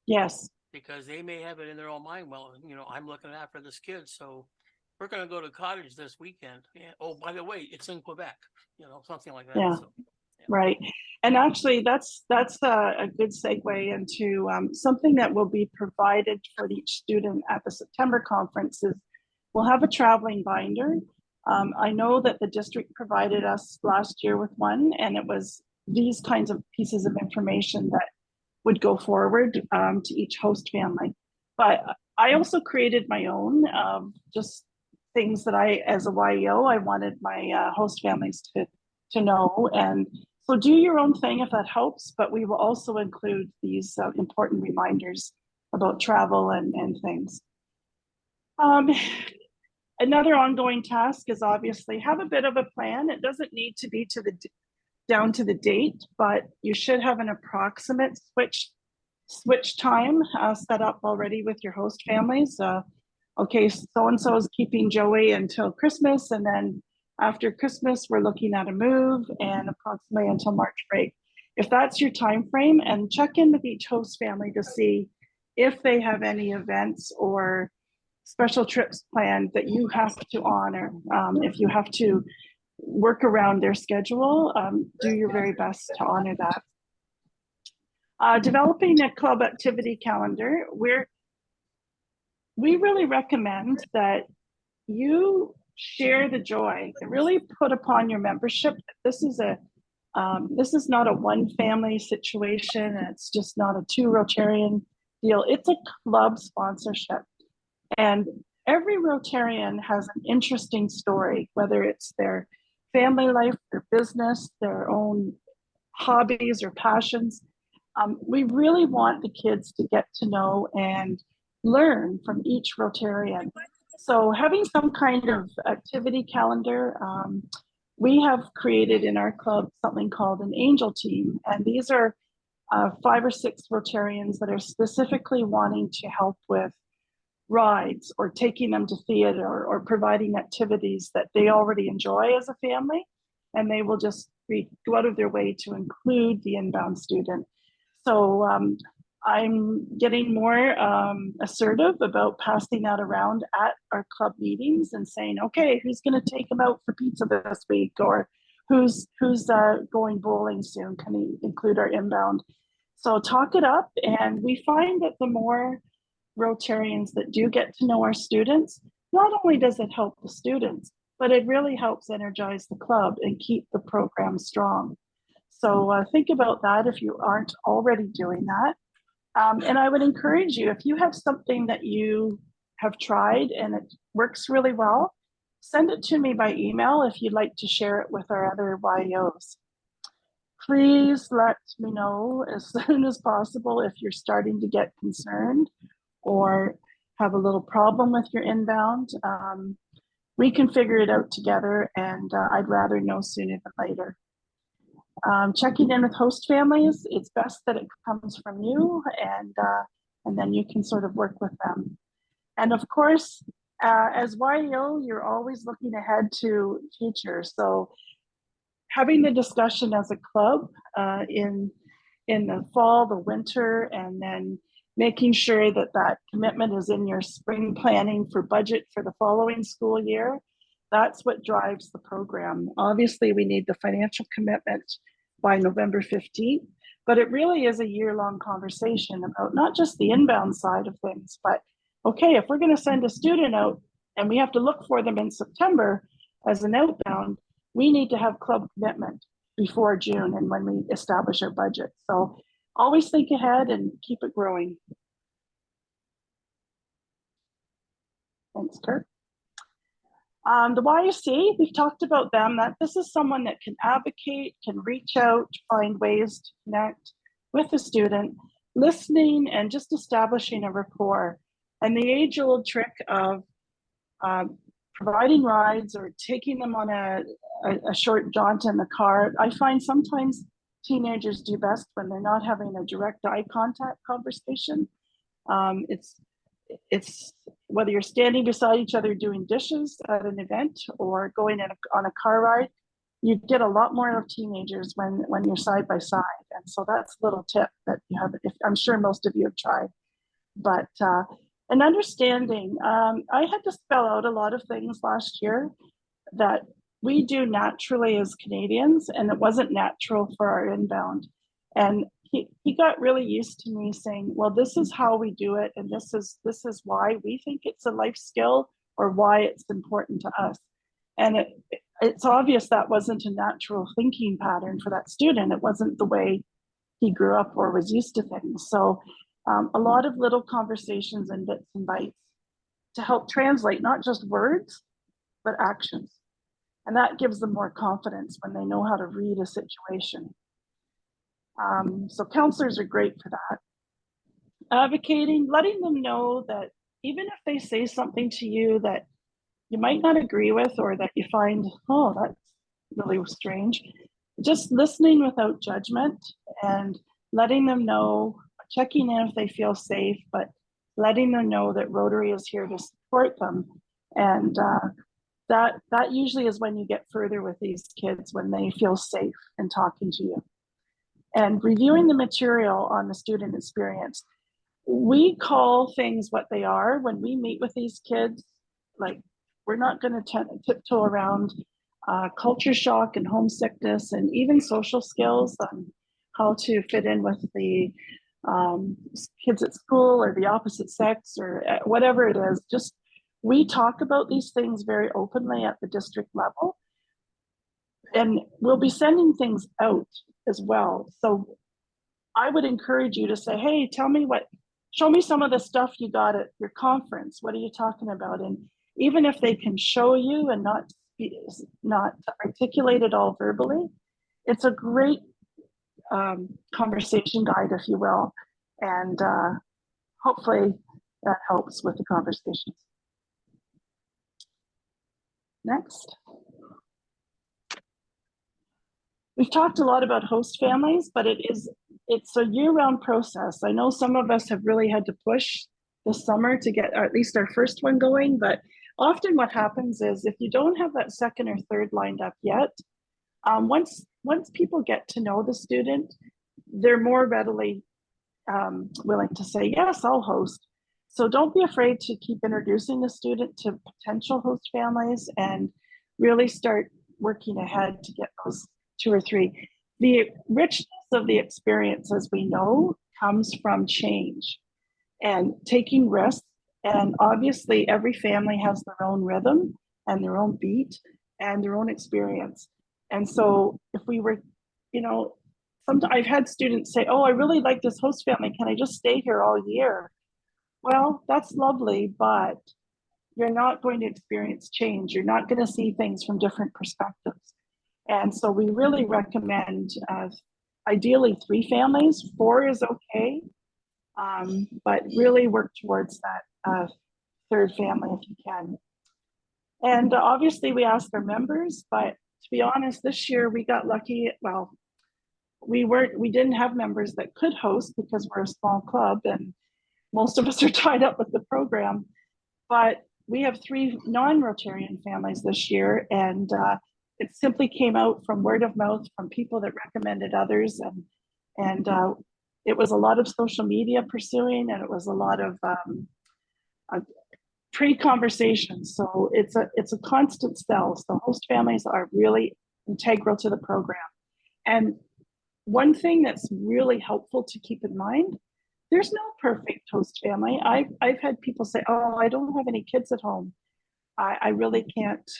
Yes. Because they may have it in their own mind. Well, you know, I'm looking after this kid, so we're going to go to cottage this weekend. Yeah. Oh, by the way, it's in Quebec. You know, something like that. Yeah. So, yeah. Right. And actually, that's a good segue into something that will be provided for each student at the September conference. Is we'll have a traveling binder. I know that the district provided us last year with one, and it was these kinds of pieces of information that would go forward to each host family. But I also created my own, just things that I, as a YEO, I wanted my host families to know. And so do your own thing if that helps, but we will also include these important reminders about travel and things. Another ongoing task is obviously have a bit of a plan. It doesn't need to be down to the date, but you should have an approximate switch time set up already with your host families. Okay, so-and-so is keeping Joey until Christmas, and then after Christmas, we're looking at a move and approximately until March break. If that's your time frame, and check in with each host family to see if they have any events or special trips planned that you have to honor. If you have to work around their schedule, do your very best to honor that. Developing a club activity calendar, we really recommend that you share the joy and really put upon your membership that this is not a one family situation. It's just not a two Rotarian deal. It's a club sponsorship. And every Rotarian has an interesting story, whether it's their family life, their business, their own hobbies or passions. We really want the kids to get to know and learn from each Rotarian. So having some kind of activity calendar, we have created in our club something called an angel team. And these are 5 or 6 Rotarians that are specifically wanting to help with rides or taking them to theater or providing activities that they already enjoy as a family. And they will just go out of their way to include the inbound student. So I'm getting more assertive about passing that around at our club meetings and saying, okay, who's going to take them out for pizza this week, or who's going bowling soon? Can we include our inbound? So talk it up, and we find that the more Rotarians that do get to know our students, not only does it help the students, but it really helps energize the club and keep the program strong. So think about that if you aren't already doing that. And I would encourage you, if you have something that you have tried and it works really well, send it to me by email if you'd like to share it with our other YEOs. Please let me know as soon as possible if you're starting to get concerned or have a little problem with your inbound. We can figure it out together, and I'd rather know sooner than later. Checking in with host families, it's best that it comes from you, and then you can sort of work with them. And of course, as YEO, you're always looking ahead to future. So having the discussion as a club in the fall, the winter, and then making sure that that commitment is in your spring planning for budget for the following school year. That's what drives the program. Obviously, we need the financial commitment by November 15th, but it really is a year-long conversation about not just the inbound side of things, but okay, if we're going to send a student out and we have to look for them in September as an outbound, we need to have club commitment before June and when we establish our budget. So always think ahead and keep it growing. Thanks, Kurt. The YEC, we've talked about them, that this is someone that can advocate, can reach out, find ways to connect with the student, listening and just establishing a rapport. And the age-old trick of providing rides or taking them on a short jaunt in the car, I find sometimes teenagers do best when they're not having a direct eye contact conversation. It's whether you're standing beside each other doing dishes at an event or going on a car ride, you get a lot more of teenagers when you're side by side. And so that's a little tip that you have, I'm sure most of you have tried. But an understanding, I had to spell out a lot of things last year that we do naturally as Canadians, and it wasn't natural for our inbound. And he got really used to me saying, well, this is how we do it, and this is why we think it's a life skill or why it's important to us. And it's obvious that wasn't a natural thinking pattern for that student. It wasn't the way he grew up or was used to things. So a lot of little conversations and bits and bytes to help translate not just words, but actions. And that gives them more confidence when they know how to read a situation. So counselors are great for that. Advocating, letting them know that even if they say something to you that you might not agree with or that you find, oh, that's really strange, just listening without judgment and letting them know, checking in if they feel safe, but letting them know that Rotary is here to support them. And that usually is when you get further with these kids, when they feel safe in talking to you. And reviewing the material on the student experience. We call things what they are when we meet with these kids. Like, we're not going to tiptoe around culture shock and homesickness and even social skills on how to fit in with the kids at school or the opposite sex or whatever it is. Just, we talk about these things very openly at the district level. And we'll be sending things out as well. So I would encourage you to say, hey, show me some of the stuff you got at your conference. What are you talking about? And even if they can show you and not articulate it all verbally, it's a great conversation guide, if you will. And hopefully that helps with the conversations. Next. We've talked a lot about host families, but it's a year-round process. I know some of us have really had to push this summer to get at least our first one going, but often what happens is if you don't have that second or third lined up yet, once people get to know the student, they're more readily willing to say, yes, I'll host. So don't be afraid to keep introducing the student to potential host families and really start working ahead to get those 2 or 3. The richness of the experience, as we know, comes from change and taking risks. And obviously every family has their own rhythm and their own beat and their own experience. And so if we were, sometimes I've had students say, oh, I really like this host family. Can I just stay here all year? Well, that's lovely, but you're not going to experience change. You're not going to see things from different perspectives. And so we really recommend ideally 3 families. 4 is okay, but really work towards that 3rd family if you can. And obviously we ask our members, but to be honest, this year we got lucky. Well, we didn't have members that could host because we're a small club and most of us are tied up with the program. But we have 3 non-Rotarian families this year, and it simply came out from word of mouth from people that recommended others, and it was a lot of social media pursuing, and it was a lot of pre-conversation. So it's a constant sell. So host families are really integral to the program. And one thing that's really helpful to keep in mind, there's no perfect host family. I've had people say, oh, I don't have any kids at home. I really can't.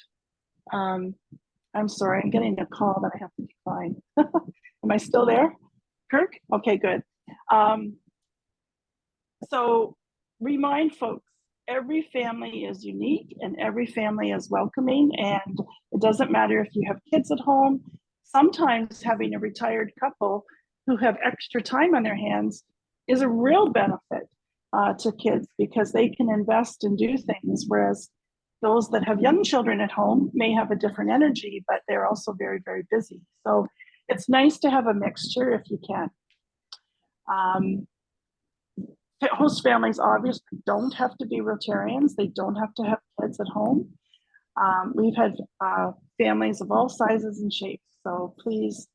I'm sorry, I'm getting a call that I have to decline. Am I still there, Kirk? Okay, good. So remind folks, every family is unique and every family is welcoming, and it doesn't matter if you have kids at home. Sometimes having a retired couple who have extra time on their hands is a real benefit to kids, because they can invest and do things, whereas those that have young children at home may have a different energy, but they're also very, very busy. So it's nice to have a mixture if you can. Host families obviously don't have to be Rotarians. They don't have to have kids at home. We've had families of all sizes and shapes. So please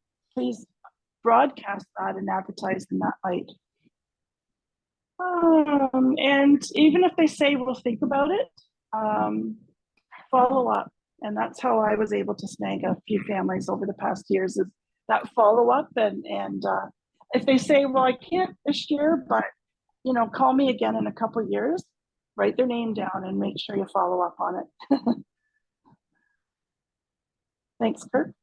broadcast that and advertise in that light. And even if they say, we'll think about it, follow up. And that's how I was able to snag a few families over the past years, is that follow up. And if they say, well, I can't this year, but you know, call me again in a couple of years, write their name down and make sure you follow up on it. Thanks, Kurt.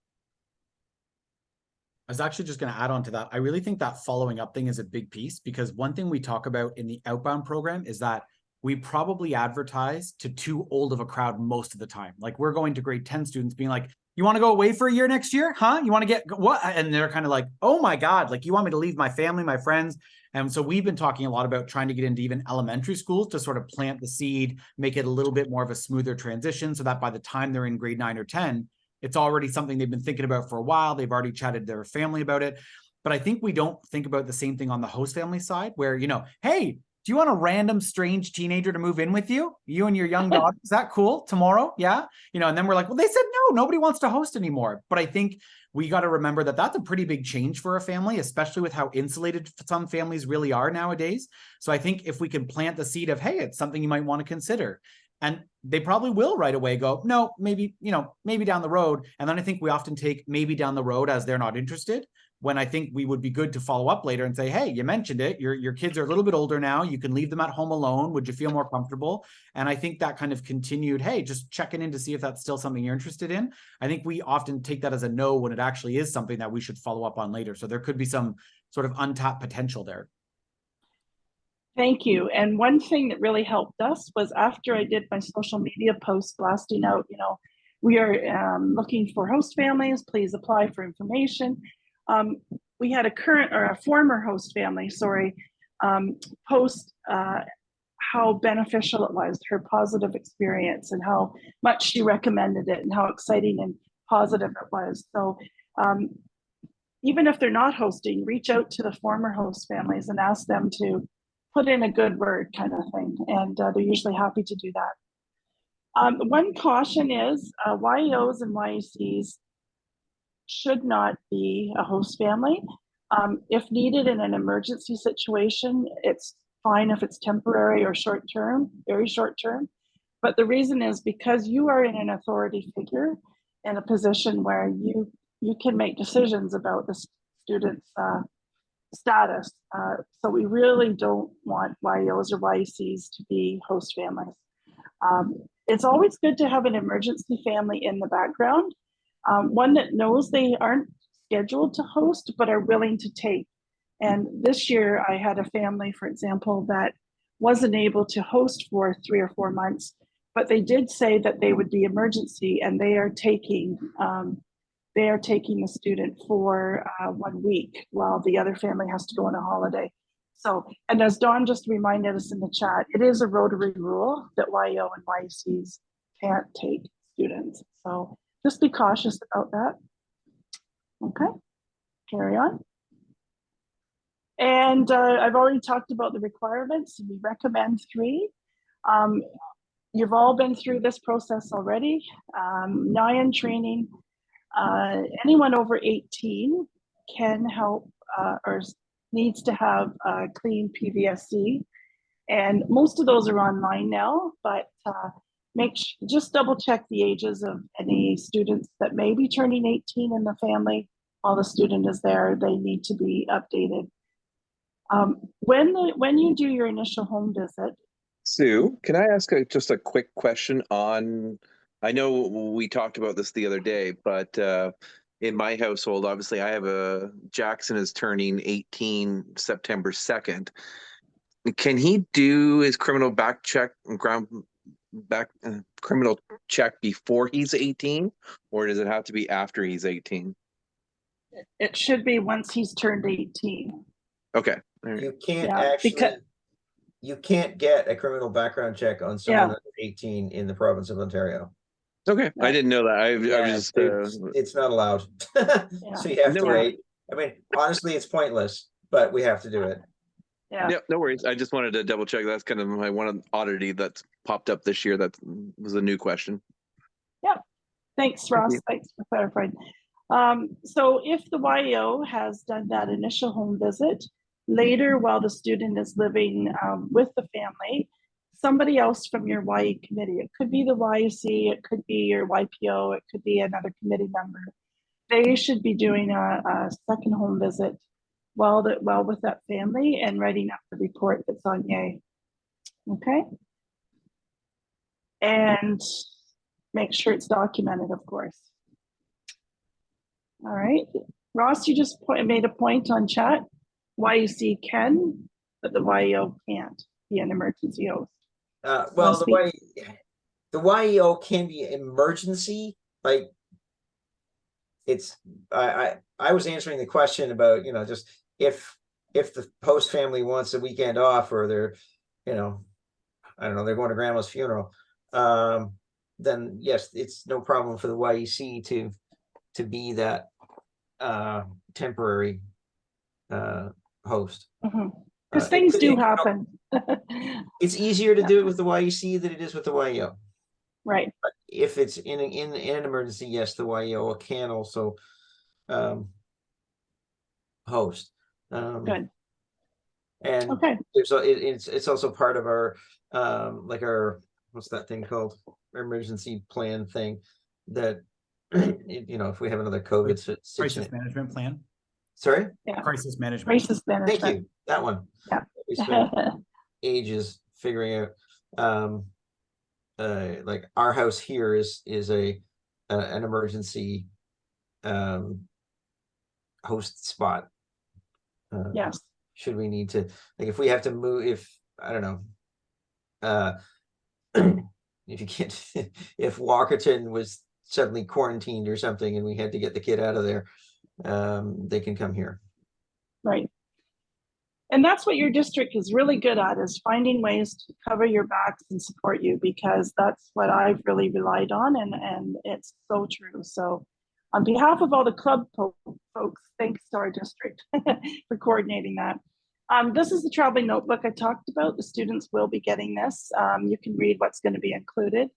I was actually just going to add on to that. I really think that following up thing is a big piece, because one thing we talk about in the outbound program is that we probably advertise to too old of a crowd most of the time. Like, we're going to grade 10 students being like, you want to go away for a year next year? Huh? You want to get what? And they're kind of like, oh my God, like, you want me to leave my family, my friends? And so we've been talking a lot about trying to get into even elementary schools to sort of plant the seed, make it a little bit more of a smoother transition, so that by the time they're in grade 9 or 10, it's already something they've been thinking about for a while. They've already chatted to their family about it. But I think we don't think about the same thing on the host family side, where, you know, hey, do you want a random strange teenager to move in with you? You and your young daughter, is that cool? Tomorrow? Yeah. You know, and then we're like, well, they said no, nobody wants to host anymore. But I think we got to remember that that's a pretty big change for a family, especially with how insulated some families really are nowadays. So I think if we can plant the seed of, hey, it's something you might want to consider. And they probably will right away go, no, maybe, you know, maybe down the road. And then I think we often take maybe down the road as they're not interested, when I think we would be good to follow up later and say, hey, you mentioned it. Your kids are a little bit older now. You can leave them at home alone. Would you feel more comfortable? And I think that kind of continued, hey, just checking in to see if that's still something you're interested in. I think we often take that as a no when it actually is something that we should follow up on later. So there could be some sort of untapped potential there. Thank you. And one thing that really helped us was after I did my social media post blasting out, you know, we are looking for host families, please apply for information. We had a former host family, post how beneficial it was, her positive experience, and how much she recommended it and how exciting and positive it was. So even if they're not hosting, reach out to the former host families and ask them to put in a good word, kind of thing. And they're usually happy to do that. One caution is YEOs and YECs should not be a host family. If needed in an emergency situation, it's fine if it's temporary or short term, very short term. But the reason is because you are in an authority figure, in a position where you can make decisions about the student's status. So we really don't want YEOs or YECs to be host families. It's always good to have an emergency family in the background, one that knows they aren't scheduled to host but are willing to take. And this year I had a family, for example, that wasn't able to host for 3 or 4 months, but they did say that they would be emergency, and they are taking the student for 1 week while the other family has to go on a holiday. So, and as Dawn just reminded us in the chat, it is a Rotary rule that YEO and YECs can't take students. So just be cautious about that. Okay, carry on. And I've already talked about the requirements. We recommend 3. You've all been through this process already. NIAN training. Anyone over 18 can help or needs to have a clean PVSC. And most of those are online now, but just double check the ages of any students that may be turning 18 in the family. While the student is there, they need to be updated. When you do your initial home visit. Sue, can I ask just a quick question on, I know we talked about this the other day, but in my household, obviously I have Jackson is turning 18 September 2nd. Can he do his criminal criminal check before he's 18, or does it have to be after he's 18? It should be once he's turned 18. Okay. You can't you can't get a criminal background check on someone under 18 in the province of Ontario. Okay, I didn't know that. I was just it's not allowed. So you have to wait. I mean, honestly, it's pointless, but we have to do it. Yeah, no worries. I just wanted to double check. That's kind of my one oddity that's popped up this year. That was a new question. Yeah, thanks, Ross. Thanks for clarifying. So if the YEO has done that initial home visit, later while the student is living with the family, somebody else from your YE committee, it could be the YEC, it could be your YPO, it could be another committee member, they should be doing a second home visit while with that family and writing up the report that's on YEA. Okay? And make sure it's documented, of course. All right, Ross, you just made a point on chat. YEC can, but the YEO can't be an emergency host. Well, the YEO can be emergency. Like it's, I was answering the question about, just if the host family wants a weekend off, or they're, I don't know, they're going to grandma's funeral, then yes, it's no problem for the YEC to be that temporary host. Because things do happen. It's easier to do it with the YEC than it is with the YEO. Right. But if it's in an emergency, yes, the YEO can also host. Good. And it's also part of our like our, what's that thing called? Our emergency plan thing that if we have another COVID crisis management plan. Sorry? Yeah. Crisis management. Crisis management. Thank you. That one. Yeah. We spent ages figuring out. Like our house here is an emergency host spot. Yes. Should we need to, like, if we have to move, if I don't know, if you can't, if Walkerton was suddenly quarantined or something and we had to get the kid out of there, they can come here. Right. And that's what your district is really good at, is finding ways to cover your backs and support you, because that's what I've really relied on, and it's so true. So on behalf of all the club folks, thanks to our district for coordinating that. This is the traveling notebook I talked about. The students will be getting this. You can read what's going to be included.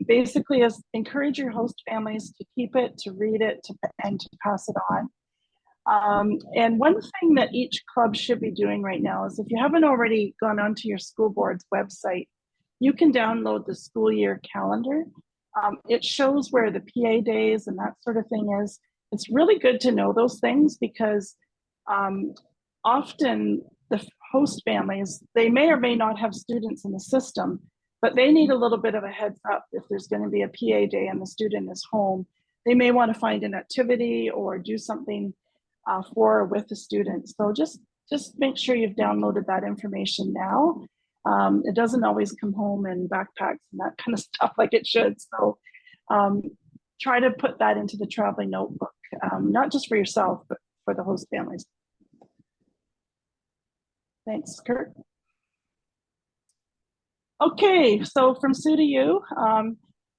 Basically, encourage your host families to keep it, to read it, and to pass it on. And one thing that each club should be doing right now is, if you haven't already gone onto your school board's website, you can download the school year calendar. It shows where the PA days and that sort of thing is. It's really good to know those things, because often the host families, they may or may not have students in the system, but they need a little bit of a heads up if there's going to be a PA day and the student is home. They may want to find an activity or do something for or with the student. So just make sure you've downloaded that information now. It doesn't always come home in backpacks and that kind of stuff like it should. So try to put that into the traveling notebook, not just for yourself, but for the host families. Thanks, Kurt. Okay, so from Sue to you,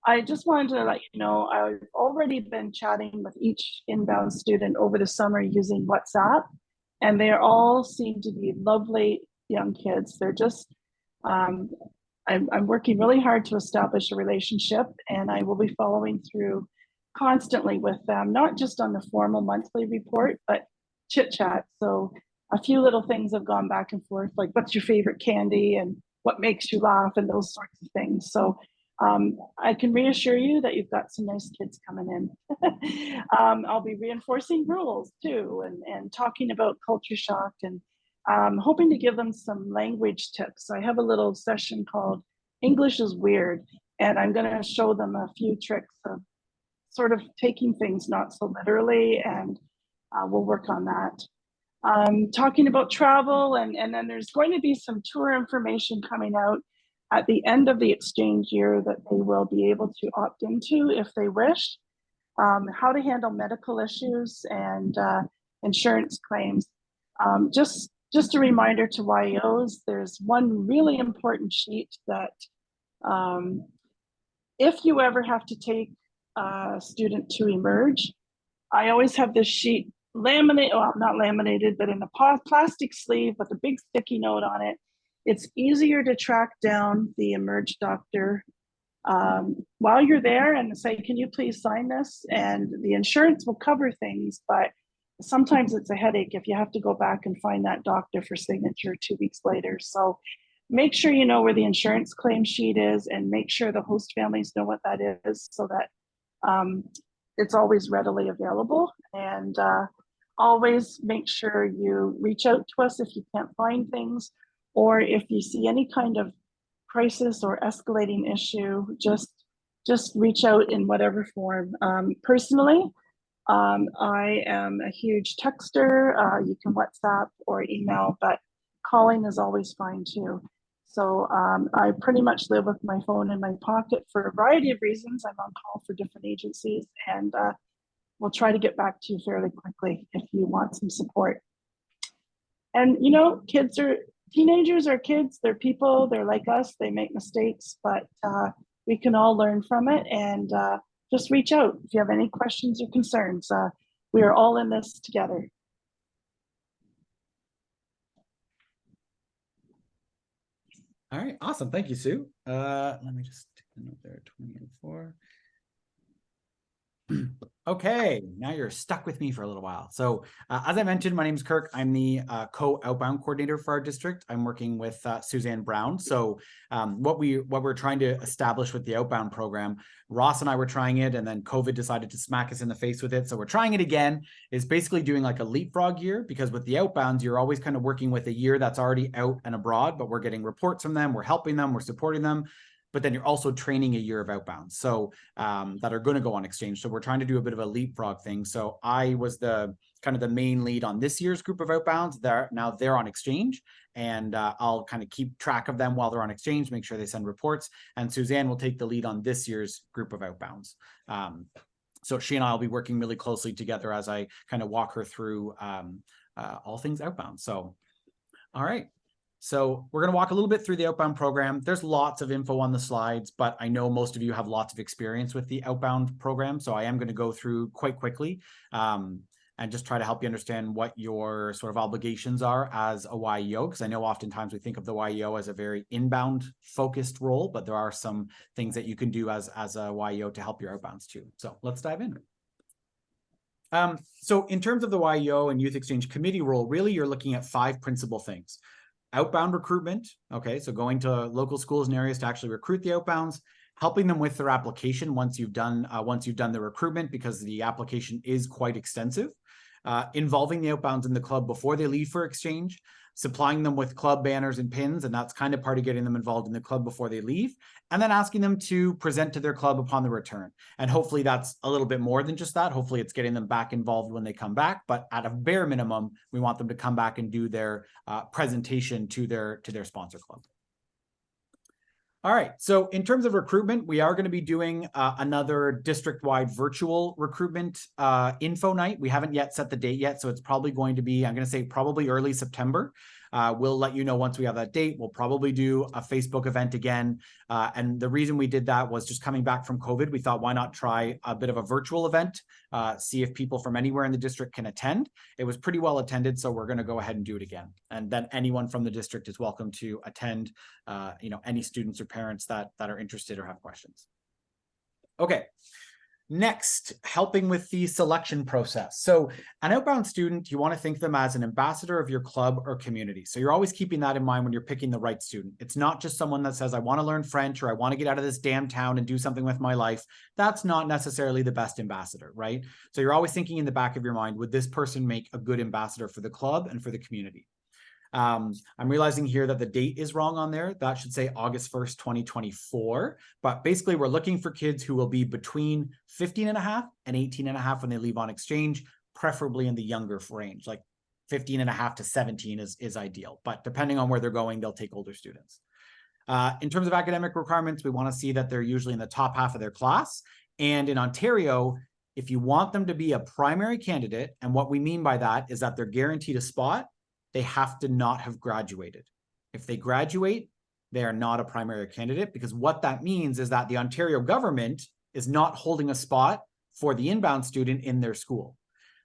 I just wanted to let you know, I've already been chatting with each inbound student over the summer using WhatsApp, and they all seem to be lovely young kids. They're just, I'm working really hard to establish a relationship, and I will be following through constantly with them, not just on the formal monthly report, but chit chat. So a few little things have gone back and forth, like what's your favorite candy and what makes you laugh and those sorts of things. So I can reassure you that you've got some nice kids coming in. I'll be reinforcing rules too, and talking about culture shock, and hoping to give them some language tips. I have a little session called English is Weird, and I'm going to show them a few tricks of sort of taking things not so literally, and we'll work on that. Talking about travel, and then there's going to be some tour information coming out at the end of the exchange year that they will be able to opt into if they wish. How to handle medical issues and insurance claims. Just a reminder to YEOs, there's one really important sheet that if you ever have to take a student to emerge, I always have this sheet laminated, well, not laminated, but in a plastic sleeve with a big sticky note on it. It's easier to track down the emerge doctor while you're there and say, can you please sign this? And the insurance will cover things, but sometimes it's a headache if you have to go back and find that doctor for signature 2 weeks later. So make sure you know where the insurance claim sheet is, and make sure the host families know what that is, so that it's always readily available. And always make sure you reach out to us if you can't find things, or if you see any kind of crisis or escalating issue, just reach out in whatever form. Personally, I am a huge texter. You can WhatsApp or email, but calling is always fine too. So I pretty much live with my phone in my pocket for a variety of reasons. I'm on call for different agencies, and we'll try to get back to you fairly quickly if you want some support. And you know, teenagers are kids, they're people, they're like us, they make mistakes, but we can all learn from it, and just reach out if you have any questions or concerns. We are all in this together. All right, awesome. Thank you, Sue. Let me just take a note there, 2004. Okay, now you're stuck with me for a little while. So as I mentioned, my name is Kirk. I'm the co-outbound coordinator for our district. I'm working with Suzanne Brown. So what we're trying to establish with the outbound program, Ross and I were trying it, and then COVID decided to smack us in the face with it. So we're trying it again, is basically doing like a leapfrog year, because with the outbounds, you're always kind of working with a year that's already out and abroad, but we're getting reports from them, we're helping them, we're supporting them. But then you're also training a year of outbounds, so that are going to go on exchange. So we're trying to do a bit of a leapfrog thing. So I was the kind of the main lead on this year's group of outbounds. Now they're on exchange, and I'll kind of keep track of them while they're on exchange, make sure they send reports. And Suzanne will take the lead on this year's group of outbounds. So she and I will be working really closely together as I kind of walk her through all things outbound. So, all right. So we're going to walk a little bit through the outbound program. There's lots of info on the slides, but I know most of you have lots of experience with the outbound program. So I am going to go through quite quickly and just try to help you understand what your sort of obligations are as a YEO, because I know oftentimes we think of the YEO as a very inbound focused role, but there are some things that you can do as a YEO to help your outbounds too. So let's dive in. So in terms of the YEO and Youth Exchange Committee role, really you're looking at 5 principal things. Outbound recruitment, okay, so going to local schools and areas to actually recruit the outbounds, helping them with their application once you've done the recruitment, because the application is quite extensive, involving the outbounds in the club before they leave for exchange, supplying them with club banners and pins, and that's kind of part of getting them involved in the club before they leave, and then asking them to present to their club upon the return. And hopefully that's a little bit more than just that. Hopefully it's getting them back involved when they come back, but at a bare minimum, we want them to come back and do their presentation to their sponsor club. All right, so in terms of recruitment, we are going to be doing another district-wide virtual recruitment info night. We haven't yet set the date yet, so it's probably going to be, I'm going to say probably early September. We'll let you know once we have that date. We'll probably do a Facebook event again. And the reason we did that was just coming back from COVID. We thought, why not try a bit of a virtual event, see if people from anywhere in the district can attend. It was pretty well attended, so we're going to go ahead and do it again. And then anyone from the district is welcome to attend, any students or parents that are interested or have questions. Okay. Next, helping with the selection process. So an outbound student, you want to think of them as an ambassador of your club or community. So you're always keeping that in mind when you're picking the right student. It's not just someone that says, I want to learn French or I want to get out of this damn town and do something with my life. That's not necessarily the best ambassador, right? So you're always thinking in the back of your mind, would this person make a good ambassador for the club and for the community? I'm realizing here that the date is wrong on there. That should say August 1st, 2024. But basically, we're looking for kids who will be between 15 and a half and 18 and a half when they leave on exchange, preferably in the younger range, like 15 and a half to 17 is ideal. But depending on where they're going, they'll take older students. In terms of academic requirements, we want to see that they're usually in the top half of their class. And in Ontario, if you want them to be a primary candidate, and what we mean by that is that they're guaranteed a spot, they have to not have graduated. If they graduate, they are not a primary candidate, because what that means is that the Ontario government is not holding a spot for the inbound student in their school.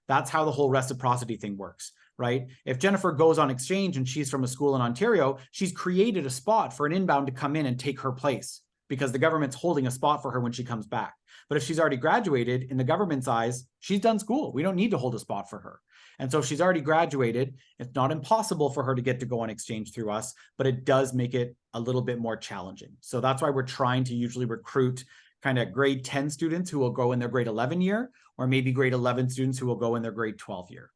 That's how the whole reciprocity thing works, right? If Jennifer goes on exchange and she's from a school in Ontario, she's created a spot for an inbound to come in and take her place because the government's holding a spot for her when she comes back. But if she's already graduated, in the government's eyes, she's done school. We don't need to hold a spot for her. And so if she's already graduated, it's not impossible for her to get to go on exchange through us, but it does make it a little bit more challenging. So that's why we're trying to usually recruit kind of grade 10 students who will go in their grade 11 year, or maybe grade 11 students who will go in their grade 12 year.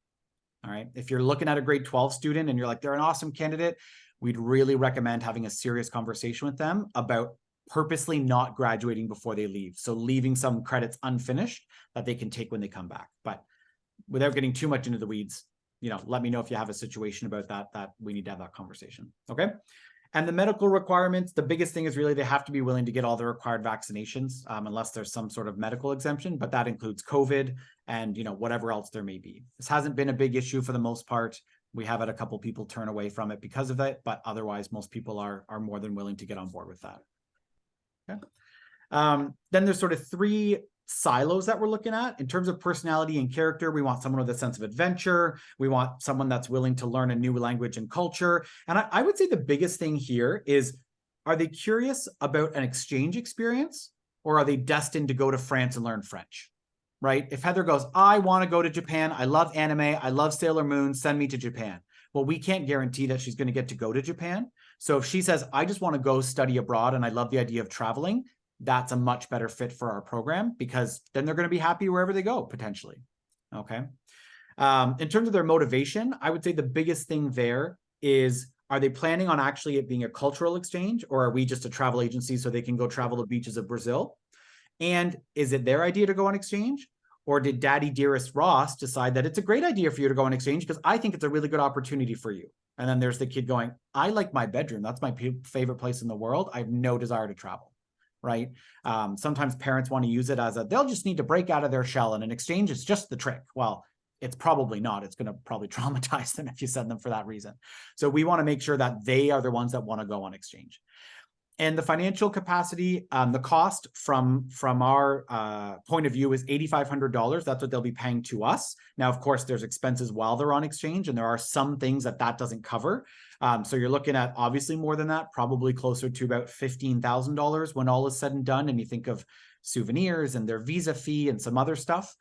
All right. If you're looking at a grade 12 student and you're like, they're an awesome candidate, we'd really recommend having a serious conversation with them about purposely not graduating before they leave. So leaving some credits unfinished that they can take when they come back. But without getting too much into the weeds, let me know if you have a situation about that we need to have that conversation. Okay. And the medical requirements, the biggest thing is really they have to be willing to get all the required vaccinations, unless there's some sort of medical exemption, but that includes COVID and whatever else there may be. This hasn't been a big issue for the most part. We have had a couple people turn away from it because of that, but otherwise most people are more than willing to get on board with that. Okay. Then there's sort of three silos that we're looking at. In terms of personality and character, we want someone with a sense of adventure. We want someone that's willing to learn a new language and culture. And I would say the biggest thing here is, are they curious about an exchange experience, or are they destined to go to France and learn French, right? If Heather goes, I want to go to Japan, I love anime, I love Sailor Moon, send me to Japan. Well, we can't guarantee that she's going to get to go to Japan. So if she says, I just want to go study abroad and I love the idea of traveling, that's a much better fit for our program, because then they're going to be happy wherever they go, potentially. Okay. In terms of their motivation, I would say the biggest thing there is, are they planning on actually it being a cultural exchange, or are we just a travel agency so they can go travel the beaches of Brazil? And is it their idea to go on exchange? Or did Daddy Dearest Ross decide that it's a great idea for you to go on exchange because I think it's a really good opportunity for you? And then there's the kid going, I like my bedroom. That's my favorite place in the world. I have no desire to travel. Right? Sometimes parents want to use it as they'll just need to break out of their shell, and an exchange is just the trick. Well, it's probably not. It's going to probably traumatize them if you send them for that reason. So we want to make sure that they are the ones that want to go on exchange. And the financial capacity, the cost from our point of view is $8,500. That's what they'll be paying to us. Now, of course, there's expenses while they're on exchange, and there are some things that doesn't cover. So you're looking at obviously more than that, probably closer to about $15,000 when all is said and done. And you think of souvenirs and their visa fee and some other stuff.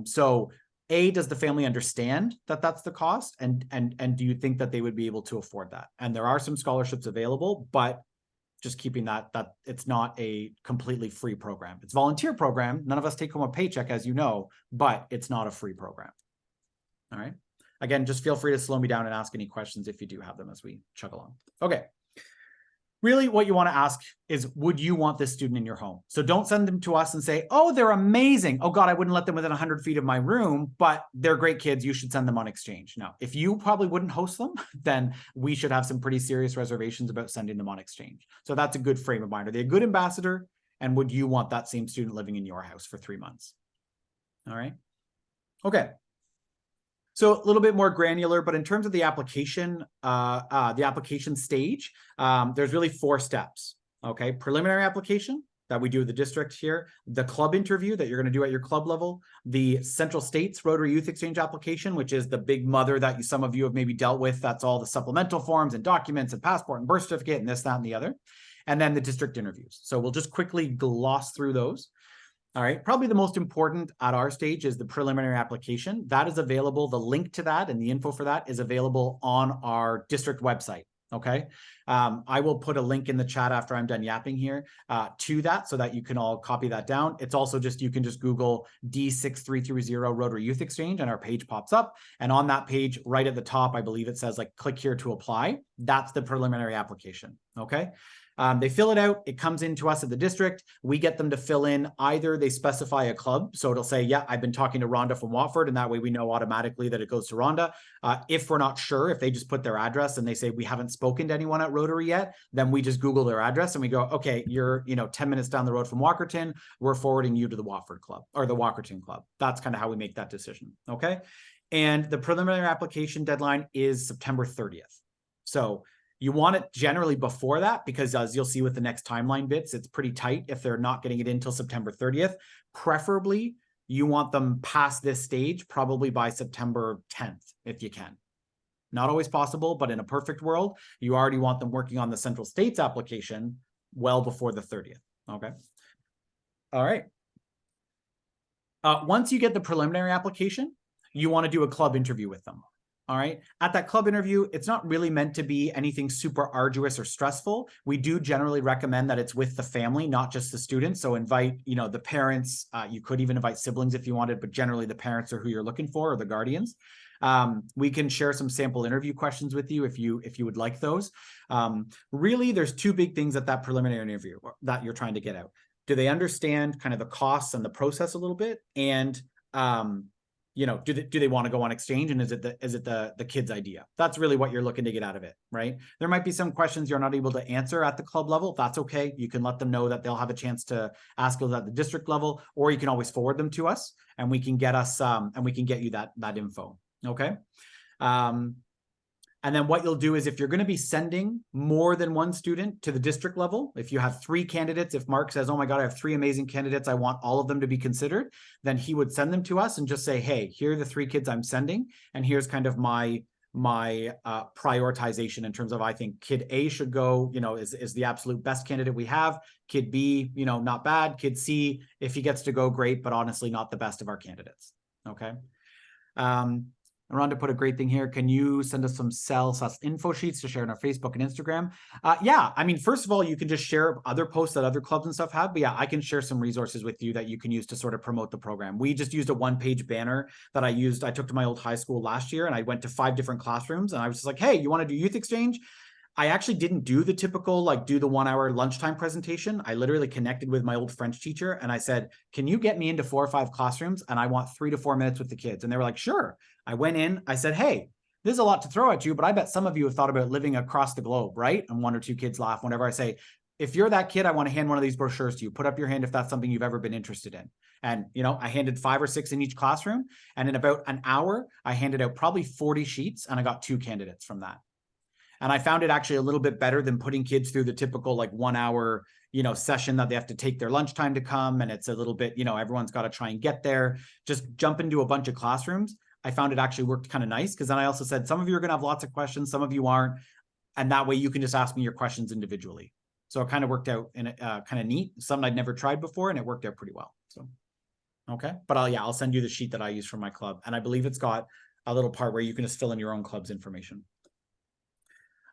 So A, does the family understand that that's the cost? And do you think that they would be able to afford that? And there are some scholarships available, but just keeping that it's not a completely free program. It's a volunteer program. None of us take home a paycheck, as you know, but it's not a free program. All right. Again, just feel free to slow me down and ask any questions if you do have them as we chug along. Okay. Really what you want to ask is, would you want this student in your home? So don't send them to us and say, oh, they're amazing. Oh God, I wouldn't let them within 100 feet of my room, but they're great kids. You should send them on exchange. Now, if you probably wouldn't host them, then we should have some pretty serious reservations about sending them on exchange. So that's a good frame of mind. Are they a good ambassador? And would you want that same student living in your house for 3 months? All right. Okay. So a little bit more granular, but in terms of the application stage, there's really 4 steps. Okay, preliminary application that we do with the district here, the club interview that you're going to do at your club level, the Central States Rotary Youth Exchange application, which is the big mother that some of you have maybe dealt with. That's all the supplemental forms and documents and passport and birth certificate and this, that, and the other. And then the district interviews. So we'll just quickly gloss through those. All right, probably the most important at our stage is the preliminary application. That is available. The link to that and the info for that is available on our district website. Okay, I will put a link in the chat after I'm done yapping here to that so that you can all copy that down. It's also just, you can just Google D6330 Rotary Youth Exchange and our page pops up. And on that page, right at the top, I believe it says like, click here to apply. That's the preliminary application. Okay. They fill it out. It comes into us at the district. We get them to fill in. Either they specify a club. So it'll say, yeah, I've been talking to Rhonda from Watford. And that way we know automatically that it goes to Rhonda. If we're not sure, if they just put their address and they say, we haven't spoken to anyone at Rotary yet, then we just Google their address and we go, okay, you're 10 minutes down the road from Walkerton. We're forwarding you to the Watford Club or the Walkerton Club. That's kind of how we make that decision. Okay. And the preliminary application deadline is September 30th. So you want it generally before that, because as you'll see with the next timeline bits, it's pretty tight if they're not getting it in until September 30th. Preferably, you want them past this stage, probably by September 10th, if you can. Not always possible, but in a perfect world, you already want them working on the Central States application well before the 30th, okay? All right. Once you get the preliminary application, you want to do a club interview with them. All right. At that club interview, it's not really meant to be anything super arduous or stressful. We do generally recommend that it's with the family, not just the students. So invite, the parents. You could even invite siblings if you wanted, but generally the parents are who you're looking for, or the guardians. We can share some sample interview questions with you if you would like those. Really, there's two big things at that preliminary interview that you're trying to get out. Do they understand kind of the costs and the process a little bit? And do they want to go on exchange, and is it the kid's idea? That's really what you're looking to get out of it, right? There might be some questions you're not able to answer at the club level. That's okay. You can let them know that they'll have a chance to ask those at the district level, or you can always forward them to us, and we can get you that info. Okay. And then what you'll do is, if you're going to be sending more than one student to the district level, if you have 3 candidates, if Mark says, oh my God, I have 3 amazing candidates, I want all of them to be considered, then he would send them to us and just say, hey, here are the 3 kids I'm sending. And here's kind of my prioritization in terms of, I think kid A should go, is the absolute best candidate we have. Kid B, not bad. Kid C, if he gets to go, great, but honestly, not the best of our candidates. Okay. Rhonda put a great thing here. Can you send us some info sheets to share on our Facebook and Instagram? Yeah, I mean, first of all, you can just share other posts that other clubs and stuff have. But yeah, I can share some resources with you that you can use to sort of promote the program. We just used a 1-page banner that I took to my old high school last year, and I went to 5 different classrooms, and I was just like, hey, you want to do youth exchange? I actually didn't do the typical, do the 1-hour lunchtime presentation. I literally connected with my old French teacher and I said, can you get me into 4 or 5 classrooms? And I want 3 to 4 minutes with the kids. And they were like, sure. I went in, I said, hey, there's a lot to throw at you, but I bet some of you have thought about living across the globe, right? And 1 or 2 kids laugh whenever I say, if you're that kid, I want to hand one of these brochures to you. Put up your hand if that's something you've ever been interested in. And, I handed 5 or 6 in each classroom. And in about an hour, I handed out probably 40 sheets, and I got 2 candidates from that. And I found it actually a little bit better than putting kids through the typical 1-hour, session that they have to take their lunchtime to come. And it's a little bit, everyone's got to try and get there. Just jump into a bunch of classrooms. I found it actually worked kind of nice, because then I also said, some of you are going to have lots of questions, some of you aren't. And that way you can just ask me your questions individually. So it kind of worked out in kind of neat, something I'd never tried before, and it worked out pretty well. So, okay. But I'll send you the sheet that I use for my club. And I believe it's got a little part where you can just fill in your own club's information.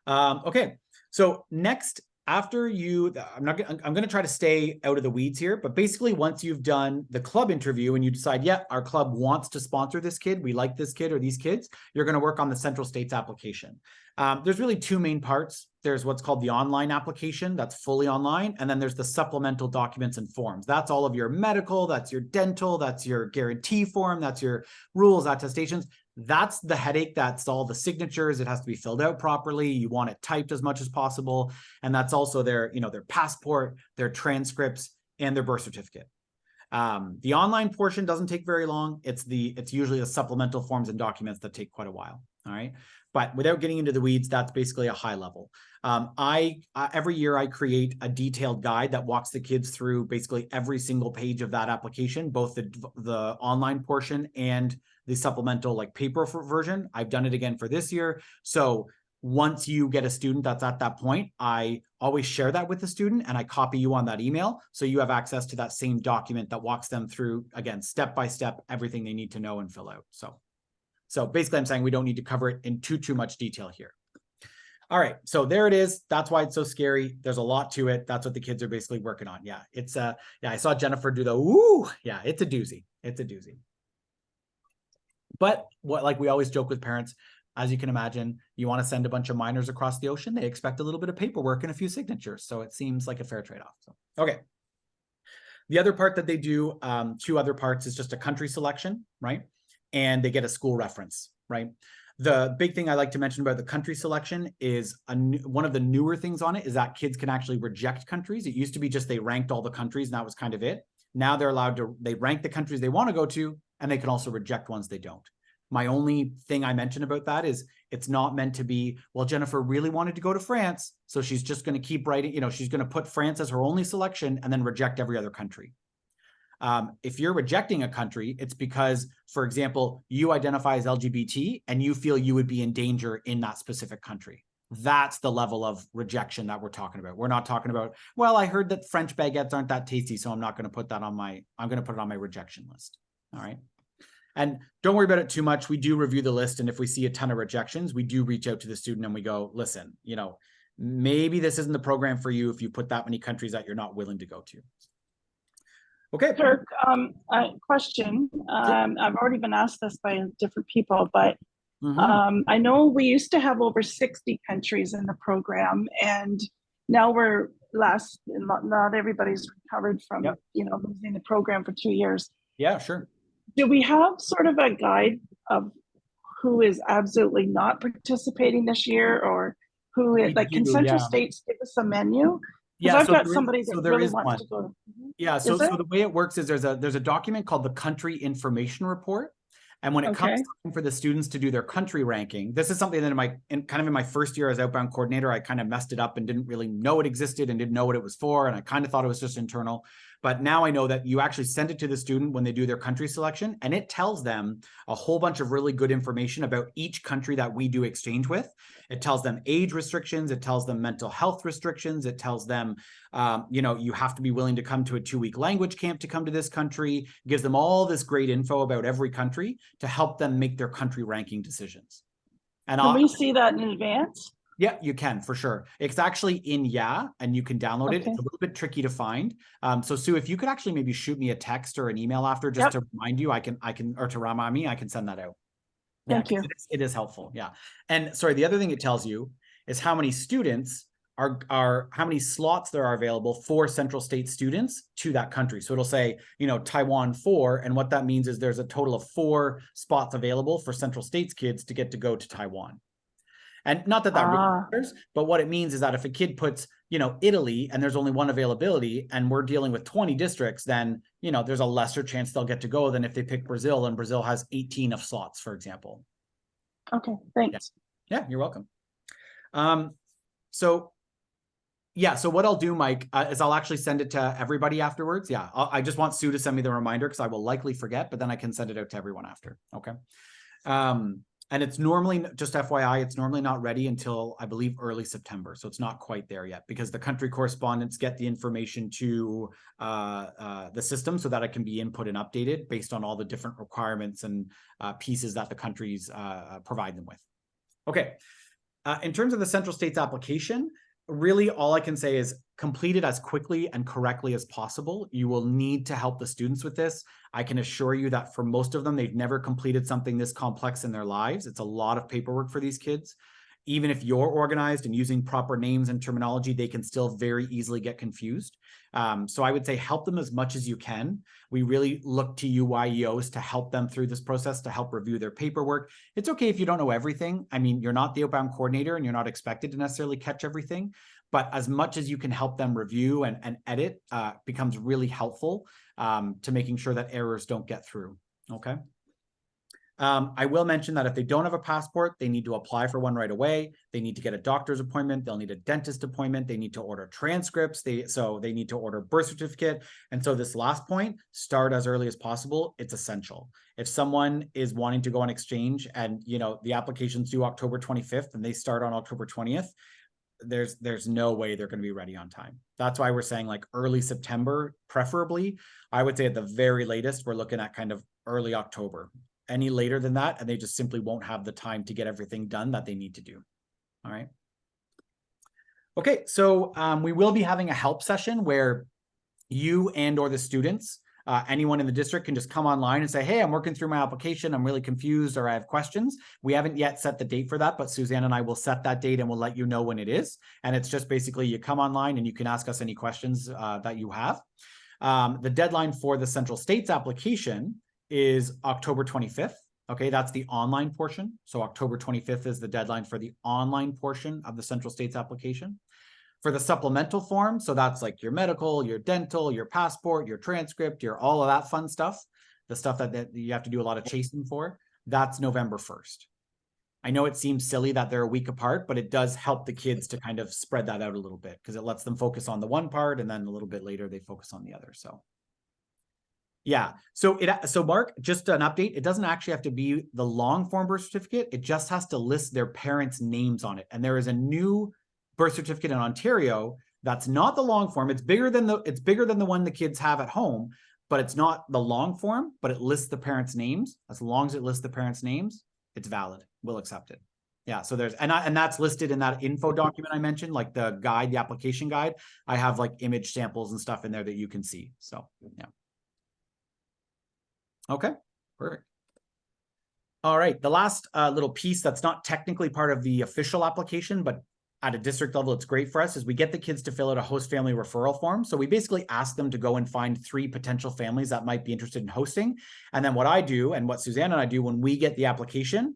Okay, so next, after I'm going to try to stay out of the weeds here, but basically once you've done the club interview and you decide, yeah, our club wants to sponsor this kid, we like this kid or these kids, you're going to work on the Central States application. There's really 2 main parts. There's what's called the online application, that's fully online. And then there's the supplemental documents and forms. That's all of your medical, that's your dental, that's your guarantee form, that's your rules, attestations. That's the headache. That's all the signatures. It has to be filled out properly. You want it typed as much as possible. And that's also their passport, their transcripts, and their birth certificate. The online portion doesn't take very long. It's usually the supplemental forms and documents that take quite a while. All right. But without getting into the weeds, that's basically a high level. Every year I create a detailed guide that walks the kids through basically every single page of that application, both the online portion and the supplemental paper version. I've done it again for this year. So once you get a student that's at that point, I always share that with the student and I copy you on that email. So you have access to that same document that walks them through, again, step by step, everything they need to know and fill out. So basically I'm saying we don't need to cover it in too much detail here. All right, so there it is. That's why it's so scary. There's a lot to it. That's what the kids are basically working on. Yeah, it's yeah, I saw Jennifer do the ooh. Yeah, it's a doozy. It's a doozy. But what, like we always joke with parents, as you can imagine, you want to send a bunch of minors across the ocean, they expect a little bit of paperwork and a few signatures. So it seems like a fair trade-off. So, okay. The other part that they do, 2 other parts, is just a country selection, right? And they get a school reference, right? The big thing I like to mention about the country selection is one of the newer things on it is that kids can actually reject countries. It used to be just they ranked all the countries and that was kind of it. Now they're allowed to, they rank the countries they want to go to, and they can also reject ones they don't. My only thing I mentioned about that is it's not meant to be, well, Jennifer really wanted to go to France, so she's just going to keep writing, you know, she's going to put France as her only selection and then reject every other country. If you're rejecting a country, it's because, for example, you identify as LGBT and you feel you would be in danger in that specific country. That's the level of rejection that we're talking about. We're not talking about, well, I heard that French baguettes aren't that tasty, so I'm not going to put that on my, I'm going to put it on my rejection list. All right. And don't worry about it too much. We do review the list. And if we see a ton of rejections, we do reach out to the student and we go, listen, you know, maybe this isn't the program for you if you put that many countries that you're not willing to go to. Okay. Kirk, question. I've already been asked this by different people, but I know we used to have over 60 countries in the program, and now we're last. Not everybody's recovered from you know, losing the program for 2 years. Yeah, sure. Do we have sort of a guide of who is absolutely not participating this year, or who is like? Can Central States give us a menu? Yeah, I've so got somebody that really wants to go. Yeah, so the way it works is there's a document called the Country Information Report. And when it comes time for the students to do their country ranking, this is something that in my first year as outbound coordinator, I kind of messed it up and didn't really know it existed and didn't know what it was for. And I kind of thought it was just internal. But now I know that you actually send it to the student when they do their country selection, and it tells them a whole bunch of really good information about each country that we do exchange with. It tells them age restrictions. It tells them mental health restrictions. It tells them, you know, you have to be willing to come to a 2-week language camp to come to this country. It gives them all this great info about every country to help them make their country ranking decisions. And can we see that in advance? Yeah, you can, for sure. It's actually in YEA, and you can download it. It's a little bit tricky to find. So Sue, if you could actually maybe shoot me a text or an email after just to remind you, I can, or to remind me, I can send that out. Thank you. It is helpful. Yeah. And sorry, the other thing it tells you is how many students are how many slots there are available for Central State students to that country. So it'll say, you know, Taiwan 4. And what that means is there's a total of 4 spots available for Central States kids to get to go to Taiwan. And not that that really matters, but what it means is that if a kid puts, you know, Italy and there's only 1 availability and we're dealing with 20 districts, then, you know, there's a lesser chance they'll get to go than if they pick Brazil and Brazil has 18 of slots, for example. Okay, thanks. Yeah, you're welcome. So what I'll do, Mike, is I'll actually send it to everybody afterwards. Yeah, I just want Sue to send me the reminder because I will likely forget, but then I can send it out to everyone after. Okay. And it's normally, just FYI, it's normally not ready until I believe early September. So it's not quite there yet because the country correspondents get the information to the system so that it can be input and updated based on all the different requirements and pieces that the countries provide them with. Okay. In terms of the Central States application, really all I can say is complete it as quickly and correctly as possible. You will need to help the students with this. I can assure you that for most of them, they've never completed something this complex in their lives. It's a lot of paperwork for these kids. Even if you're organized and using proper names and terminology, they can still very easily get confused. So I would say help them as much as you can. We really look to you YEOs to help them through this process, to help review their paperwork. It's okay if you don't know everything. I mean, you're not the outbound coordinator and you're not expected to necessarily catch everything, but as much as you can help them review and edit becomes really helpful to making sure that errors don't get through, okay? I will mention that if they don't have a passport, they need to apply for one right away. They need to get a doctor's appointment. They'll need a dentist appointment. They need to order transcripts. So they need to order birth certificate. And so this last point, start as early as possible. It's essential. If someone is wanting to go on exchange and, you know, the application's due October 25th and they start on October 20th, there's no way they're going to be ready on time. That's why we're saying like early September, preferably. I would say at the very latest, we're looking at kind of early October. Any later than that, and they just simply won't have the time to get everything done that they need to do. All right. Okay, so we will be having a help session where you and or the students, anyone in the district can just come online and say, hey, I'm working through my application. I'm really confused or I have questions. We haven't yet set the date for that, but Suzanne and I will set that date and we'll let you know when it is. And it's just basically you come online and you can ask us any questions that you have. The deadline for the Central States application is October 25th. Okay, that's the online portion. So October 25th is the deadline for the online portion of the Central States application. For the supplemental form, so that's like your medical, your dental, your passport, your transcript, your all of that fun stuff, the stuff that you have to do a lot of chasing for, that's November 1st. I know it seems silly that they're a week apart, but it does help the kids to kind of spread that out a little bit because it lets them focus on the one part and then a little bit later they focus on the other. So yeah, so Mark, just an update, it doesn't actually have to be the long form birth certificate. It just has to list their parents' names on it. And there is a new birth certificate in Ontario that's not the long form. It's bigger than the one the kids have at home, but it's not the long form, but it lists the parents' names. As long as it lists the parents' names, it's valid. We'll accept it. Yeah, so there's and that's listed in that info document I mentioned, like the guide, the application guide. I have like image samples and stuff in there that you can see. So yeah. Okay, perfect. All right, the last little piece that's not technically part of the official application, but at a district level, it's great for us, is we get the kids to fill out a host family referral form. So we basically ask them to go and find 3 potential families that might be interested in hosting. And then what I do and what Suzanne and I do when we get the application,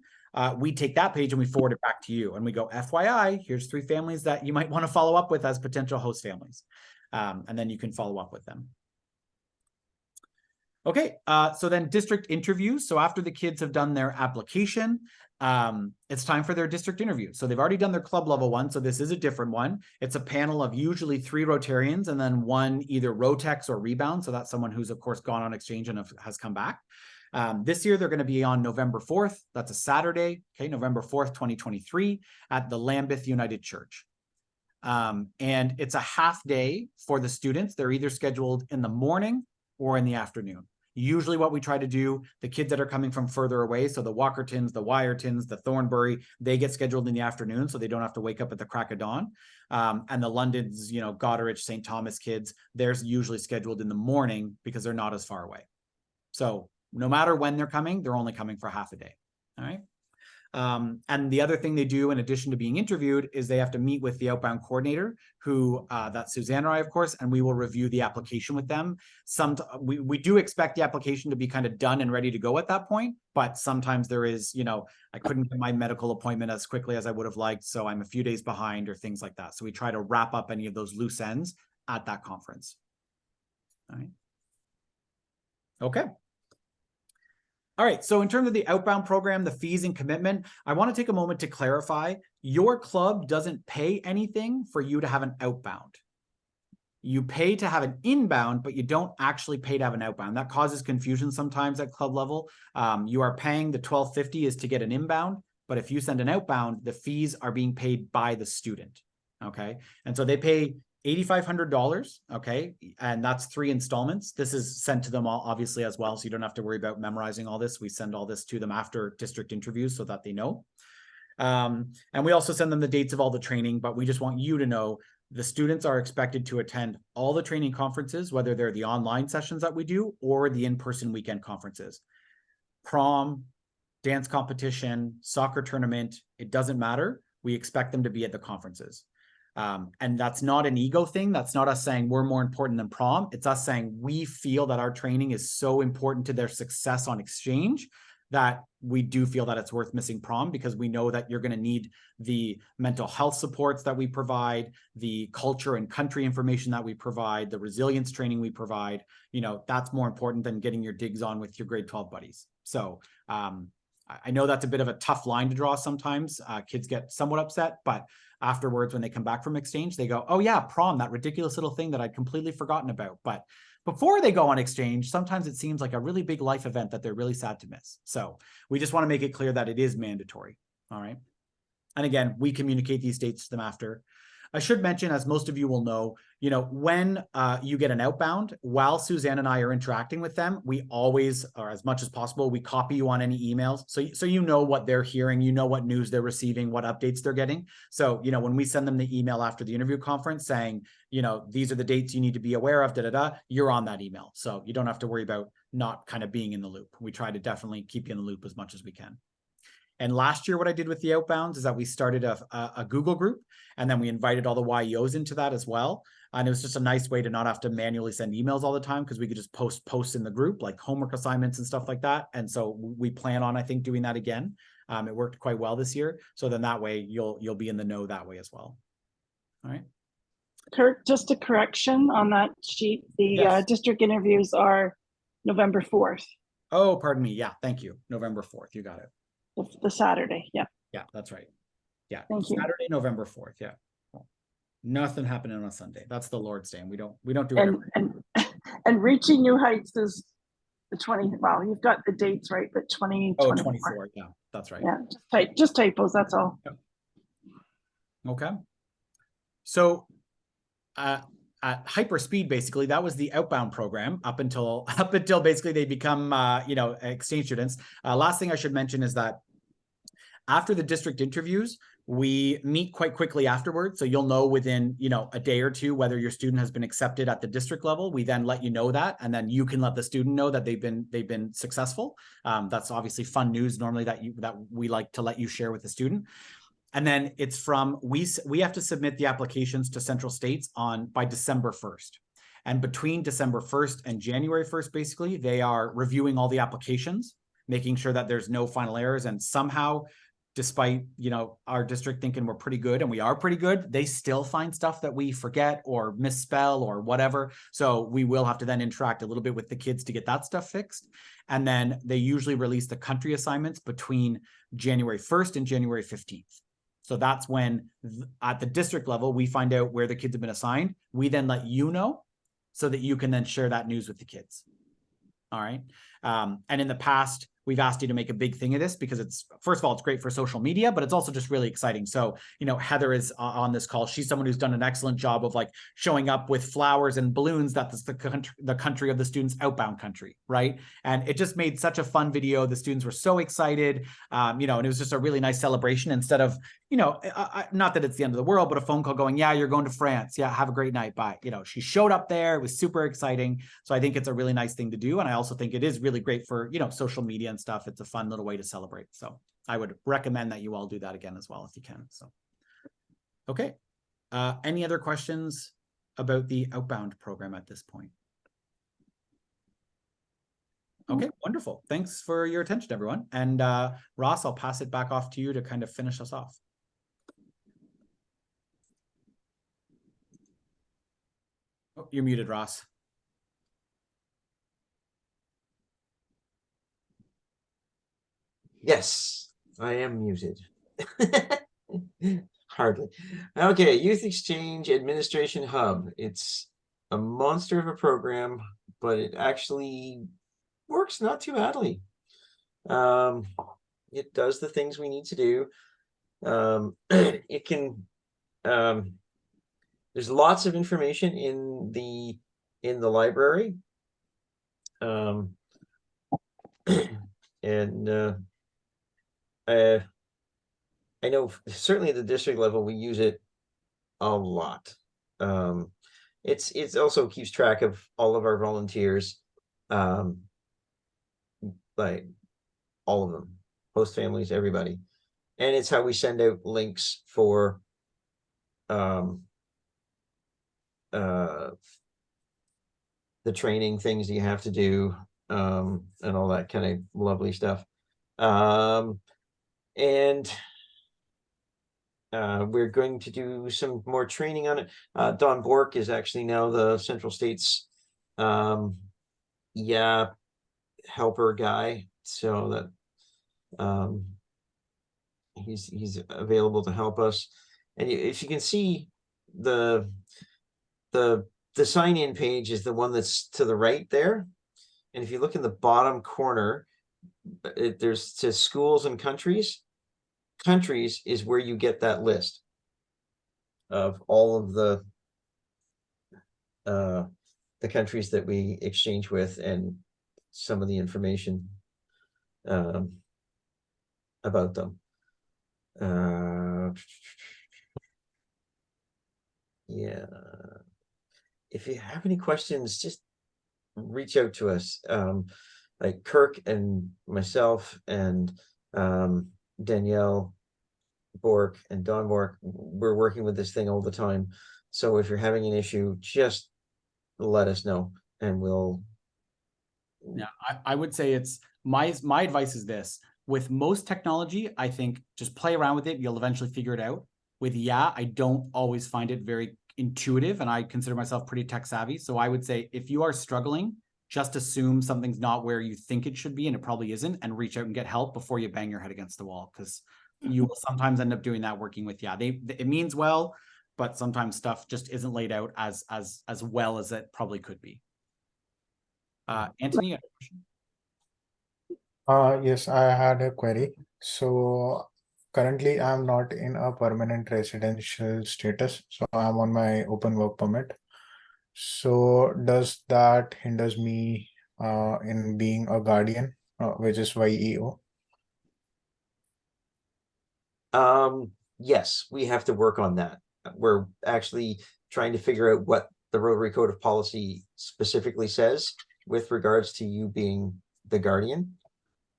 we take that page and we forward it back to you. And we go, FYI, here's 3 families that you might want to follow up with as potential host families. And then you can follow up with them. Okay, so then district interviews. So after the kids have done their application, it's time for their district interview. So they've already done their club level 1. So this is a different one. It's a panel of usually 3 Rotarians and then 1 either Rotex or Rebound. So that's someone who's of course gone on exchange and has come back. This year, they're going to be on November 4th. That's a Saturday. Okay, November 4th, 2023 at the Lambeth United Church. And it's a half day for the students. They're either scheduled in the morning or in the afternoon. Usually what we try to do, the kids that are coming from further away, so the Walkertons, the Wyertons, the Thornbury, they get scheduled in the afternoon so they don't have to wake up at the crack of dawn. And the Londons, you know, Goderich, St. Thomas kids, they're usually scheduled in the morning because they're not as far away. So no matter when they're coming, they're only coming for half a day. All right. And the other thing they do in addition to being interviewed is they have to meet with the outbound coordinator who that's Suzanne or I, of course, and we will review the application with them. We do expect the application to be kind of done and ready to go at that point, but sometimes there is, you know, I couldn't get my medical appointment as quickly as I would have liked, so I'm a few days behind or things like that. So we try to wrap up any of those loose ends at that conference. All right. Okay. All right, so in terms of the outbound program, the fees and commitment, I want to take a moment to clarify, your club doesn't pay anything for you to have an outbound. You pay to have an inbound, but you don't actually pay to have an outbound. That causes confusion sometimes at club level. You are paying the $12.50 is to get an inbound, but if you send an outbound, the fees are being paid by the student, okay? And so they pay $8,500, okay? And that's 3 installments. This is sent to them all, obviously, as well, so you don't have to worry about memorizing all this. We send all this to them after district interviews so that they know. And we also send them the dates of all the training, but we just want you to know the students are expected to attend all the training conferences, whether they're the online sessions that we do or the in-person weekend conferences. Prom, dance competition, soccer tournament, it doesn't matter. We expect them to be at the conferences. And that's not an ego thing. That's not us saying we're more important than prom. It's us saying we feel that our training is so important to their success on exchange that we do feel that it's worth missing prom, because we know that you're going to need the mental health supports that we provide, the culture and country information that we provide, the resilience training we provide. You know, that's more important than getting your digs on with your grade 12 buddies. So I know that's a bit of a tough line to draw sometimes. Kids get somewhat upset, but afterwards, when they come back from exchange, they go, oh yeah, prom, that ridiculous little thing that I'd completely forgotten about. But before they go on exchange, sometimes it seems like a really big life event that they're really sad to miss. So we just want to make it clear that it is mandatory. All right. And again, we communicate these dates to them after. I should mention, as most of you will know, when you get an outbound, while Suzanne and I are interacting with them, we always, or as much as possible, we copy you on any emails. So you know what they're hearing, you know what news they're receiving, what updates they're getting. So, when we send them the email after the interview conference saying, these are the dates you need to be aware of, you're on that email. So you don't have to worry about not kind of being in the loop. We try to definitely keep you in the loop as much as we can. And last year, what I did with the outbounds is that we started a Google group, and then we invited all the YEOs into that as well. And it was just a nice way to not have to manually send emails all the time, because we could just post in the group, like homework assignments and stuff like that. And so we plan on, I think, doing that again. It worked quite well this year. So then that way you'll be in the know that way as well. All right. Kirk, just a correction on that sheet. The Yes. District interviews are November 4th. Oh, pardon me. Yeah, thank you. November 4th. You got it. The Saturday. Yeah. Yeah, that's right. Yeah. Thank you. Saturday, November 4th. Yeah. Nothing happening on a Sunday. That's the Lord's Day, and we don't do it. And reaching new heights is the 20. Well, you've got the dates right, but 2024. 24. Yeah, that's right. Yeah, just typos. That's all. Yep. Okay. So, at hyperspeed, basically, that was the outbound program up until basically they become exchange students. Last thing I should mention is that after the district interviews, we meet quite quickly afterwards. So you'll know within, a day or two whether your student has been accepted at the district level. We then let you know that, and then you can let the student know that they've been successful. That's obviously fun news normally that we like to let you share with the student. And then it's from, we have to submit the applications to Central States by December 1st. And between December 1st and January 1st, basically, they are reviewing all the applications, making sure that there's no final errors. And somehow, despite, our district thinking we're pretty good, and we are pretty good, they still find stuff that we forget or misspell or whatever. So we will have to then interact a little bit with the kids to get that stuff fixed. And then they usually release the country assignments between January 1st and January 15th. So that's when at the district level, we find out where the kids have been assigned. We then let you know so that you can then share that news with the kids. All right. And in the past, we've asked you to make a big thing of this because it's, first of all, it's great for social media, but it's also just really exciting. So, Heather is on this call. She's someone who's done an excellent job of showing up with flowers and balloons. That's the country of the students' outbound country, right? And it just made such a fun video. The students were so excited, and it was just a really nice celebration instead of, not that it's the end of the world, but a phone call going, yeah, you're going to France. Yeah, have a great night. Bye. She showed up there. It was super exciting. So I think it's a really nice thing to do. And I also think it is really great for, social media and stuff. It's a fun little way to celebrate. So I would recommend that you all do that again as well if you can. So, okay. Any other questions about the outbound program at this point? Okay, wonderful. Thanks for your attention, everyone. And Ross, I'll pass it back off to you to kind of finish us off. Oh, you're muted, Ross. Yes, I am muted. Hardly. Okay, Youth Exchange Administration Hub. It's a monster of a program, but it actually works not too badly. It does the things we need to do. It can there's lots of information in the library. And I know certainly at the district level we use it a lot. It's also keeps track of all of our volunteers, like all of them, host families, everybody, and it's how we send out links for the training things you have to do, and all that kind of lovely stuff. And we're going to do some more training on it. Don Bork is actually now the Central States helper guy, so He's available to help us. And if you can see the sign-in page is the one that's to the right there. And if you look in the bottom corner, there's to schools and countries. Countries is where you get that list of all of the countries that we exchange with and some of the information about them. Yeah. If you have any questions, just reach out to us. Like Kirk and myself and Danielle Bork and Don Bork, we're working with this thing all the time. So if you're having an issue, just let us know and we'll. Yeah, I would say it's my advice is this. With most technology, I think just play around with it. You'll eventually figure it out. With I don't always find it very intuitive, and I consider myself pretty tech savvy. So I would say if you are struggling, just assume something's not where you think it should be, and it probably isn't, and reach out and get help before you bang your head against the wall, because you will sometimes end up doing that working with it means well, but sometimes stuff just isn't laid out as well as it probably could be. Anthony, you have a question? Yes, I had a query. So currently I'm not in a permanent residential status, so I'm on my open work permit. So does that hinders me in being a guardian, which is YEO? Yes, we have to work on that. We're actually trying to figure out what the Rotary Code of Policy specifically says with regards to you being the guardian.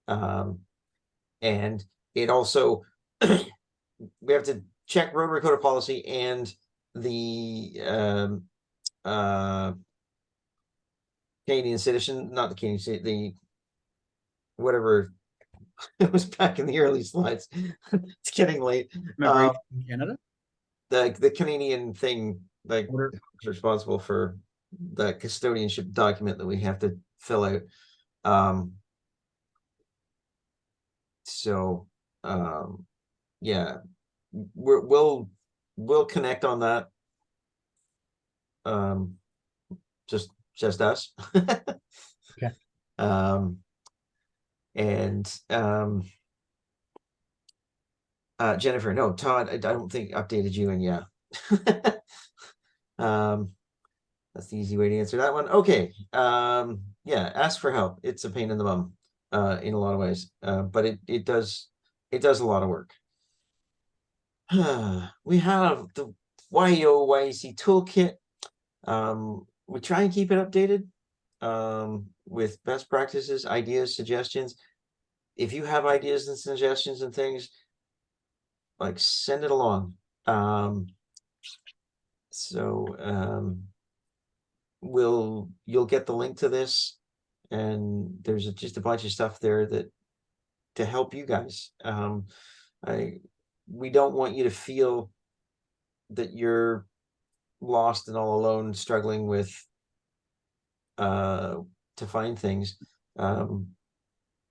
And it also, we have to check Rotary Code of Policy and the Canadian citizen, not the Canadian, the whatever. It was back in the early slides. It's getting late. Immigration in Canada? The Canadian thing, like, who's responsible for the custodianship document that we have to fill out. So yeah, we'll connect on that. Just us. Okay. And Jennifer, no, Todd, I don't think updated you, and that's the easy way to answer that one. Okay. Yeah, ask for help. It's a pain in the bum in a lot of ways, but it does a lot of work. We have the YEO YEC toolkit. We try and keep it updated with best practices, ideas, suggestions. If you have ideas and suggestions and things, like, send it along. You'll get the link to this, and there's just a bunch of stuff there that to help you guys. We don't want you to feel that you're lost and all alone struggling with to find things.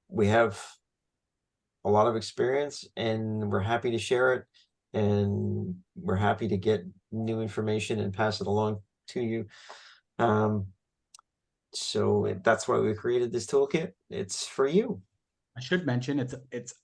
We have a lot of experience, and we're happy to share it, and we're happy to get new information and pass it along to you. So that's why we created this toolkit. It's for you. I should mention it's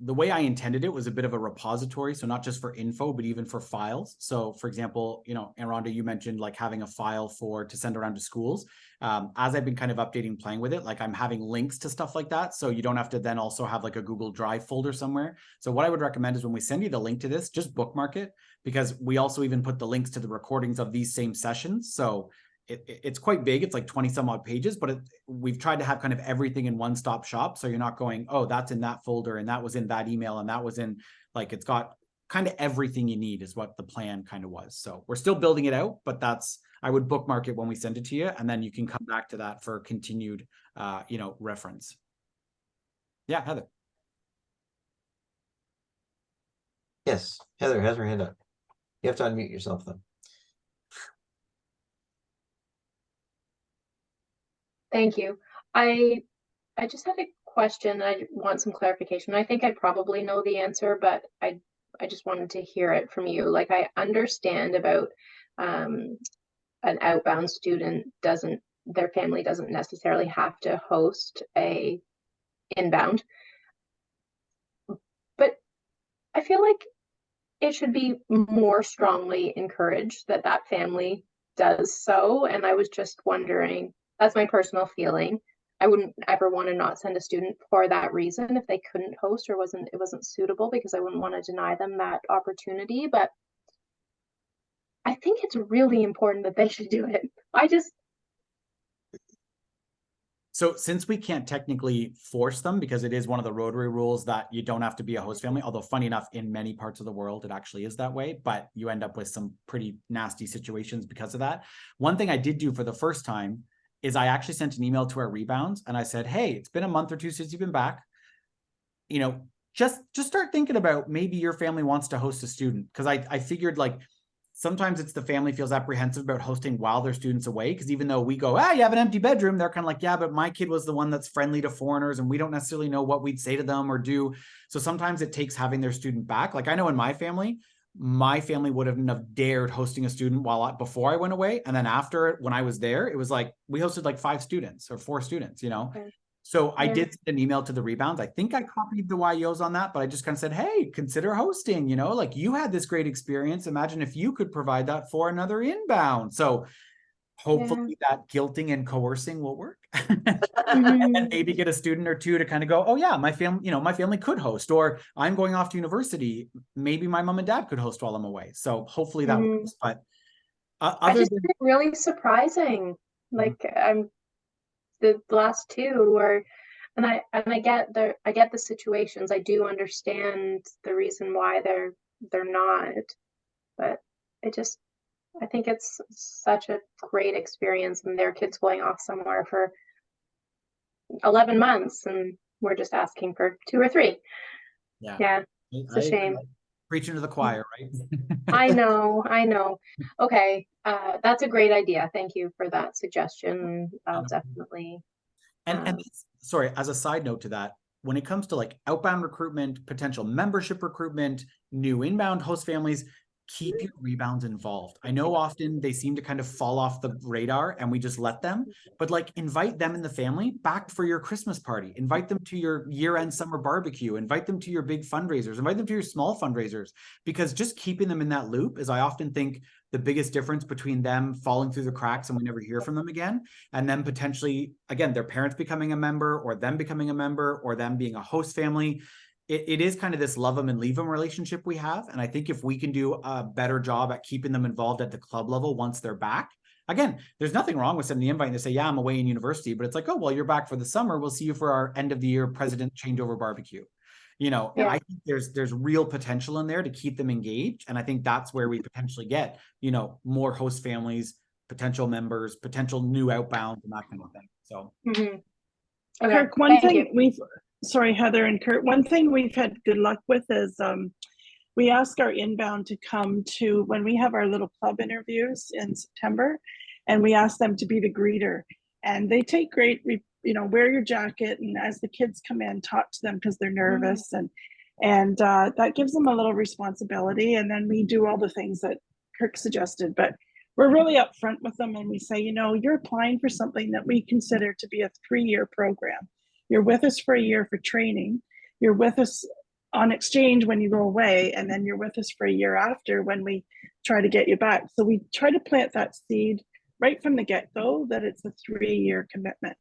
the way I intended it was a bit of a repository, so not just for info, but even for files. So for example, and Rhonda, you mentioned like having a file to send around to schools. As I've been kind of updating, playing with it, like I'm having links to stuff like that. So you don't have to then also have like a Google Drive folder somewhere. So what I would recommend is when we send you the link to this, just bookmark it, because we also even put the links to the recordings of these same sessions. So it's quite big. It's like 20 some odd pages, but we've tried to have kind of everything in one stop shop. So you're not going, oh, that's in that folder and that was in that email and that was in, like, it's got kind of everything you need is what the plan kind of was. So we're still building it out, but I would bookmark it when we send it to you, and then you can come back to that for continued, reference. Yeah, Heather. Yes, Heather has her hand up. You have to unmute yourself though. Thank you. I just had a question. I want some clarification. I think I probably know the answer, but I just wanted to hear it from you. Like, I understand about an outbound student their family doesn't necessarily have to host a inbound, but I feel like it should be more strongly encouraged that that family does so. And I was just wondering, that's my personal feeling. I wouldn't ever want to not send a student for that reason if they couldn't host or it wasn't suitable, because I wouldn't want to deny them that opportunity. But I think it's really important that they should do it. So since we can't technically force them, because it is one of the Rotary rules that you don't have to be a host family, although funny enough, in many parts of the world, it actually is that way, but you end up with some pretty nasty situations because of that. One thing I did do for the first time is I actually sent an email to our rebounds and I said, hey, it's been a month or two since you've been back. You know, just start thinking about maybe your family wants to host a student. Because I figured, like, sometimes it's the family feels apprehensive about hosting while their student's away. Because even though we go, you have an empty bedroom, they're kind of like, yeah, but my kid was the one that's friendly to foreigners and we don't necessarily know what we'd say to them or do. So sometimes it takes having their student back. Like, I know in my family wouldn't have dared hosting a student before I went away. And then after, when I was there, it was like, we hosted like 5 students or 4 students, you know? Okay. So I did send an email to the rebounds. I think I copied the YEOs on that, but I just kind of said, hey, consider hosting, you know, like, you had this great experience. Imagine if you could provide that for another inbound. So hopefully that guilting and coercing will work. And maybe get a student or two to kind of go, oh yeah, my family could host, or I'm going off to university. Maybe my mom and dad could host while I'm away. So hopefully that works. But I just find it really surprising. Like, I'm the last 2 were, and I get the situations. I do understand the reason why they're not, but I think it's such a great experience, and their kids going off somewhere for 11 months and we're just asking for 2 or 3. Yeah, it's a shame. Preaching to the choir, right? I know. Okay, that's a great idea. Thank you for that suggestion. I'll definitely. And sorry, as a side note to that, when it comes to like outbound recruitment, potential membership recruitment, new inbound host families, keep your rebounds involved. I know often they seem to kind of fall off the radar and we just let them, but like, invite them and the family back for your Christmas party, invite them to your year-end summer barbecue, invite them to your big fundraisers, invite them to your small fundraisers, because just keeping them in that loop is, I often think, the biggest difference between them falling through the cracks and we never hear from them again, and then potentially, again, their parents becoming a member, or them becoming a member, or them being a host family. It is kind of this love them and leave them relationship we have. And I think if we can do a better job at keeping them involved at the club level once they're back, again, there's nothing wrong with sending the invite and they say, yeah, I'm away in university, but it's like, oh, well, you're back for the summer. We'll see you for our end of the year president changeover barbecue. You know, I think there's real potential in there to keep them engaged. And I think that's where we potentially get, you know, more host families, potential members, potential new outbound, and that kind of thing. So. Okay. Kirk, one thing sorry, Heather and Kurt, one thing we've had good luck with is we ask our inbound to come to, when we have our little club interviews in September, and we ask them to be the greeter, and they take great, you know, wear your jacket, and as the kids come in, talk to them because they're nervous, and that gives them a little responsibility. And then we do all the things that Kirk suggested, but we're really upfront with them, and we say, you know, you're applying for something that we consider to be a 3-year program. You're with us for a year for training. You're with us on exchange when you go away, and then you're with us for a year after when we try to get you back. So we try to plant that seed right from the get-go that it's a 3-year commitment.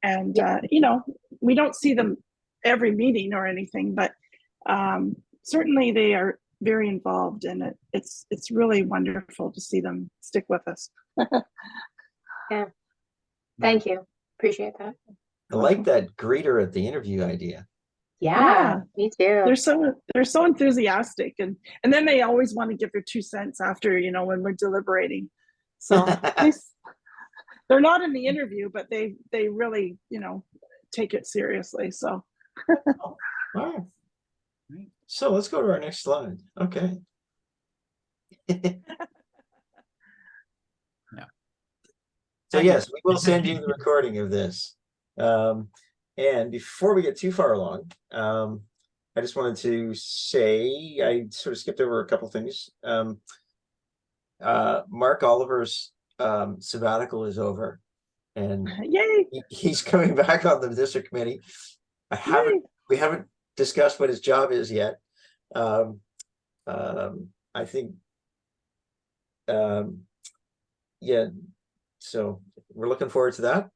And, you know, we don't see them every meeting or anything, but certainly they are very involved, and it's really wonderful to see them stick with us. Yeah, thank you. Appreciate that. I like that greeter at the interview idea. Yeah, me too. They're so enthusiastic, and then they always want to give their 2 cents after, you know, when we're deliberating. So they're not in the interview, but they really, you know, take it seriously. So. All right. So let's go to our next slide. Okay. So yes, we will send you the recording of this. And before we get too far along, I just wanted to say, I sort of skipped over a couple things. Mark Oliver's sabbatical is over, and Yay! He's coming back on the district committee. We haven't discussed what his job is yet. I think, yeah, so we're looking forward to that.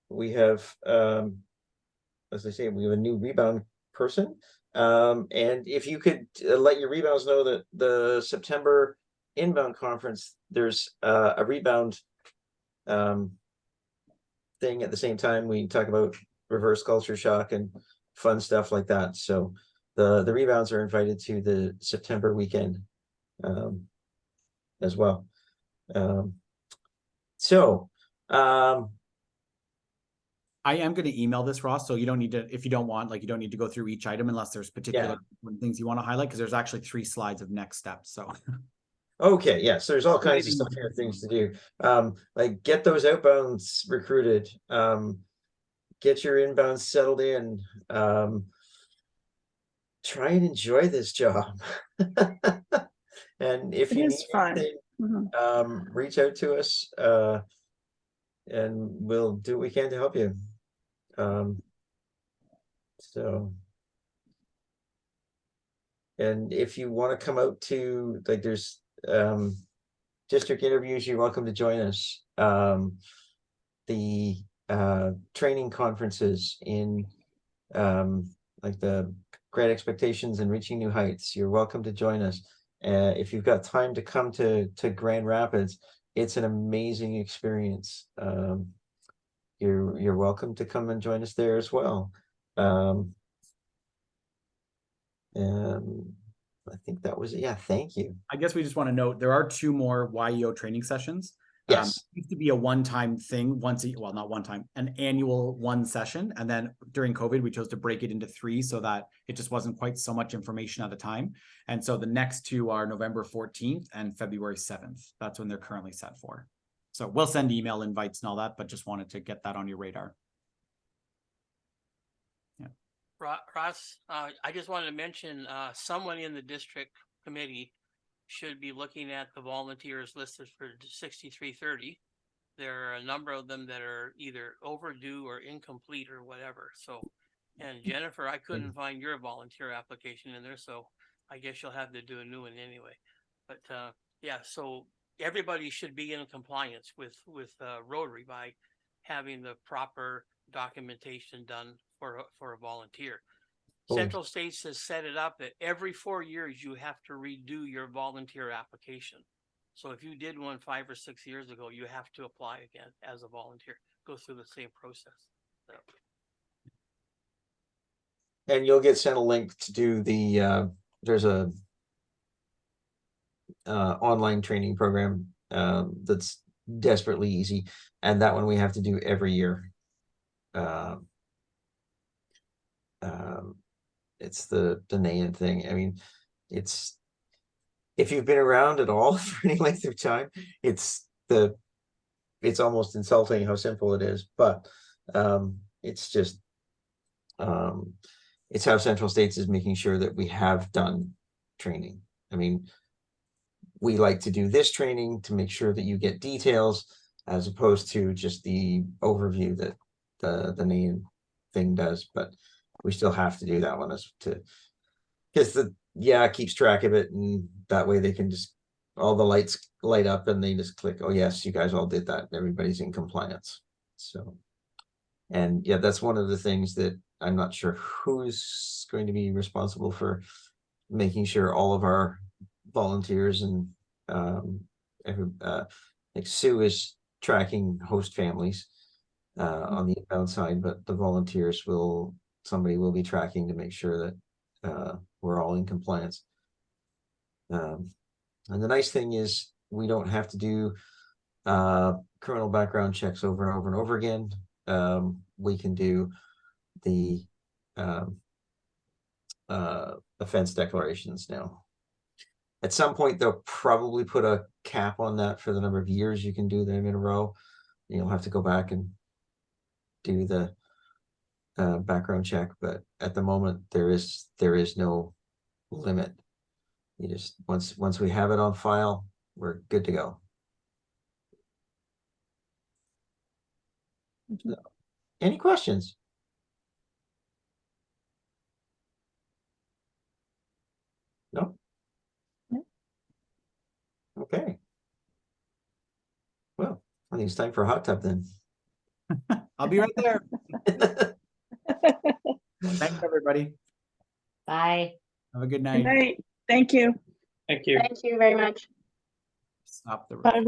We have, as I say, we have a new rebound person. And if you could let your rebounds know that the September inbound conference, there's a rebound thing at the same time. We talk about reverse culture shock and fun stuff like that. So the rebounds are invited to the September weekend as well. I am going to email this, Ross, so you don't need to, if you don't want, like, you don't need to go through each item unless there's particular things you want to highlight, because there's actually 3 slides of next steps. So okay, yes, there's all kinds of stuff here, things to do. Like get those outbounds recruited, get your inbounds settled in, try and enjoy this job. And if you need anything, reach out to us, and we'll do what we can to help you. And if you want to come out to, like, there's district interviews, you're welcome to join us. The training conferences in like the Great Expectations and Reaching New Heights, you're welcome to join us. If you've got time to come to Grand Rapids, it's an amazing experience. You're welcome to come and join us there as well. And I think that was it. Yeah, thank you. I guess we just want to note there are 2 more YEO training sessions. Yes. It used to be a one-time thing, well, not one time, an annual 1 session. And then during COVID, we chose to break it into 3 so that it just wasn't quite so much information at a time. And so the next 2 are November 14th and February 7th. That's when they're currently set for. So we'll send email invites and all that, but just wanted to get that on your radar. Yeah. Ross, I just wanted to mention someone in the district committee should be looking at the volunteers listed for 6330. There are a number of them that are either overdue or incomplete or whatever. So, and Jennifer, I couldn't find your volunteer application in there, so I guess you'll have to do a new one anyway. But yeah, so everybody should be in compliance with Rotary by having the proper documentation done for a volunteer. Central States has set it up that every 4 years you have to redo your volunteer application. So if you did one 5 or 6 years ago, you have to apply again as a volunteer, go through the same process. So. And you'll get sent a link to do the, there's a online training program that's desperately easy. And that one we have to do every year. It's the NAN thing. I mean, it's, if you've been around at all for any length of time, it's almost insulting how simple it is, but it's just it's how Central States is making sure that we have done training. I mean, we like to do this training to make sure that you get details as opposed to just the overview that the NAN thing does, but we still have to do that one because it keeps track of it, and that way they can just, all the lights light up and they just click, oh yes, you guys all did that, everybody's in compliance. So, and yeah, that's one of the things that I'm not sure who's going to be responsible for making sure all of our volunteers and like Sue is tracking host families on the inbound side, but the volunteers somebody will be tracking to make sure that we're all in compliance. And the nice thing is we don't have to do criminal background checks over and over and over again. We can do the offense declarations now. At some point, they'll probably put a cap on that for the number of years you can do them in a row. You'll have to go back and do the background check, but at the moment there is no limit. You just once we have it on file, we're good to go. So, any questions? No? Okay. Well, I think it's time for a hot tub then. I'll be right there. Thanks, everybody. Bye. Have a good Good night. night. Thank you. Thank you. Thank you very much. Stop the. Bye.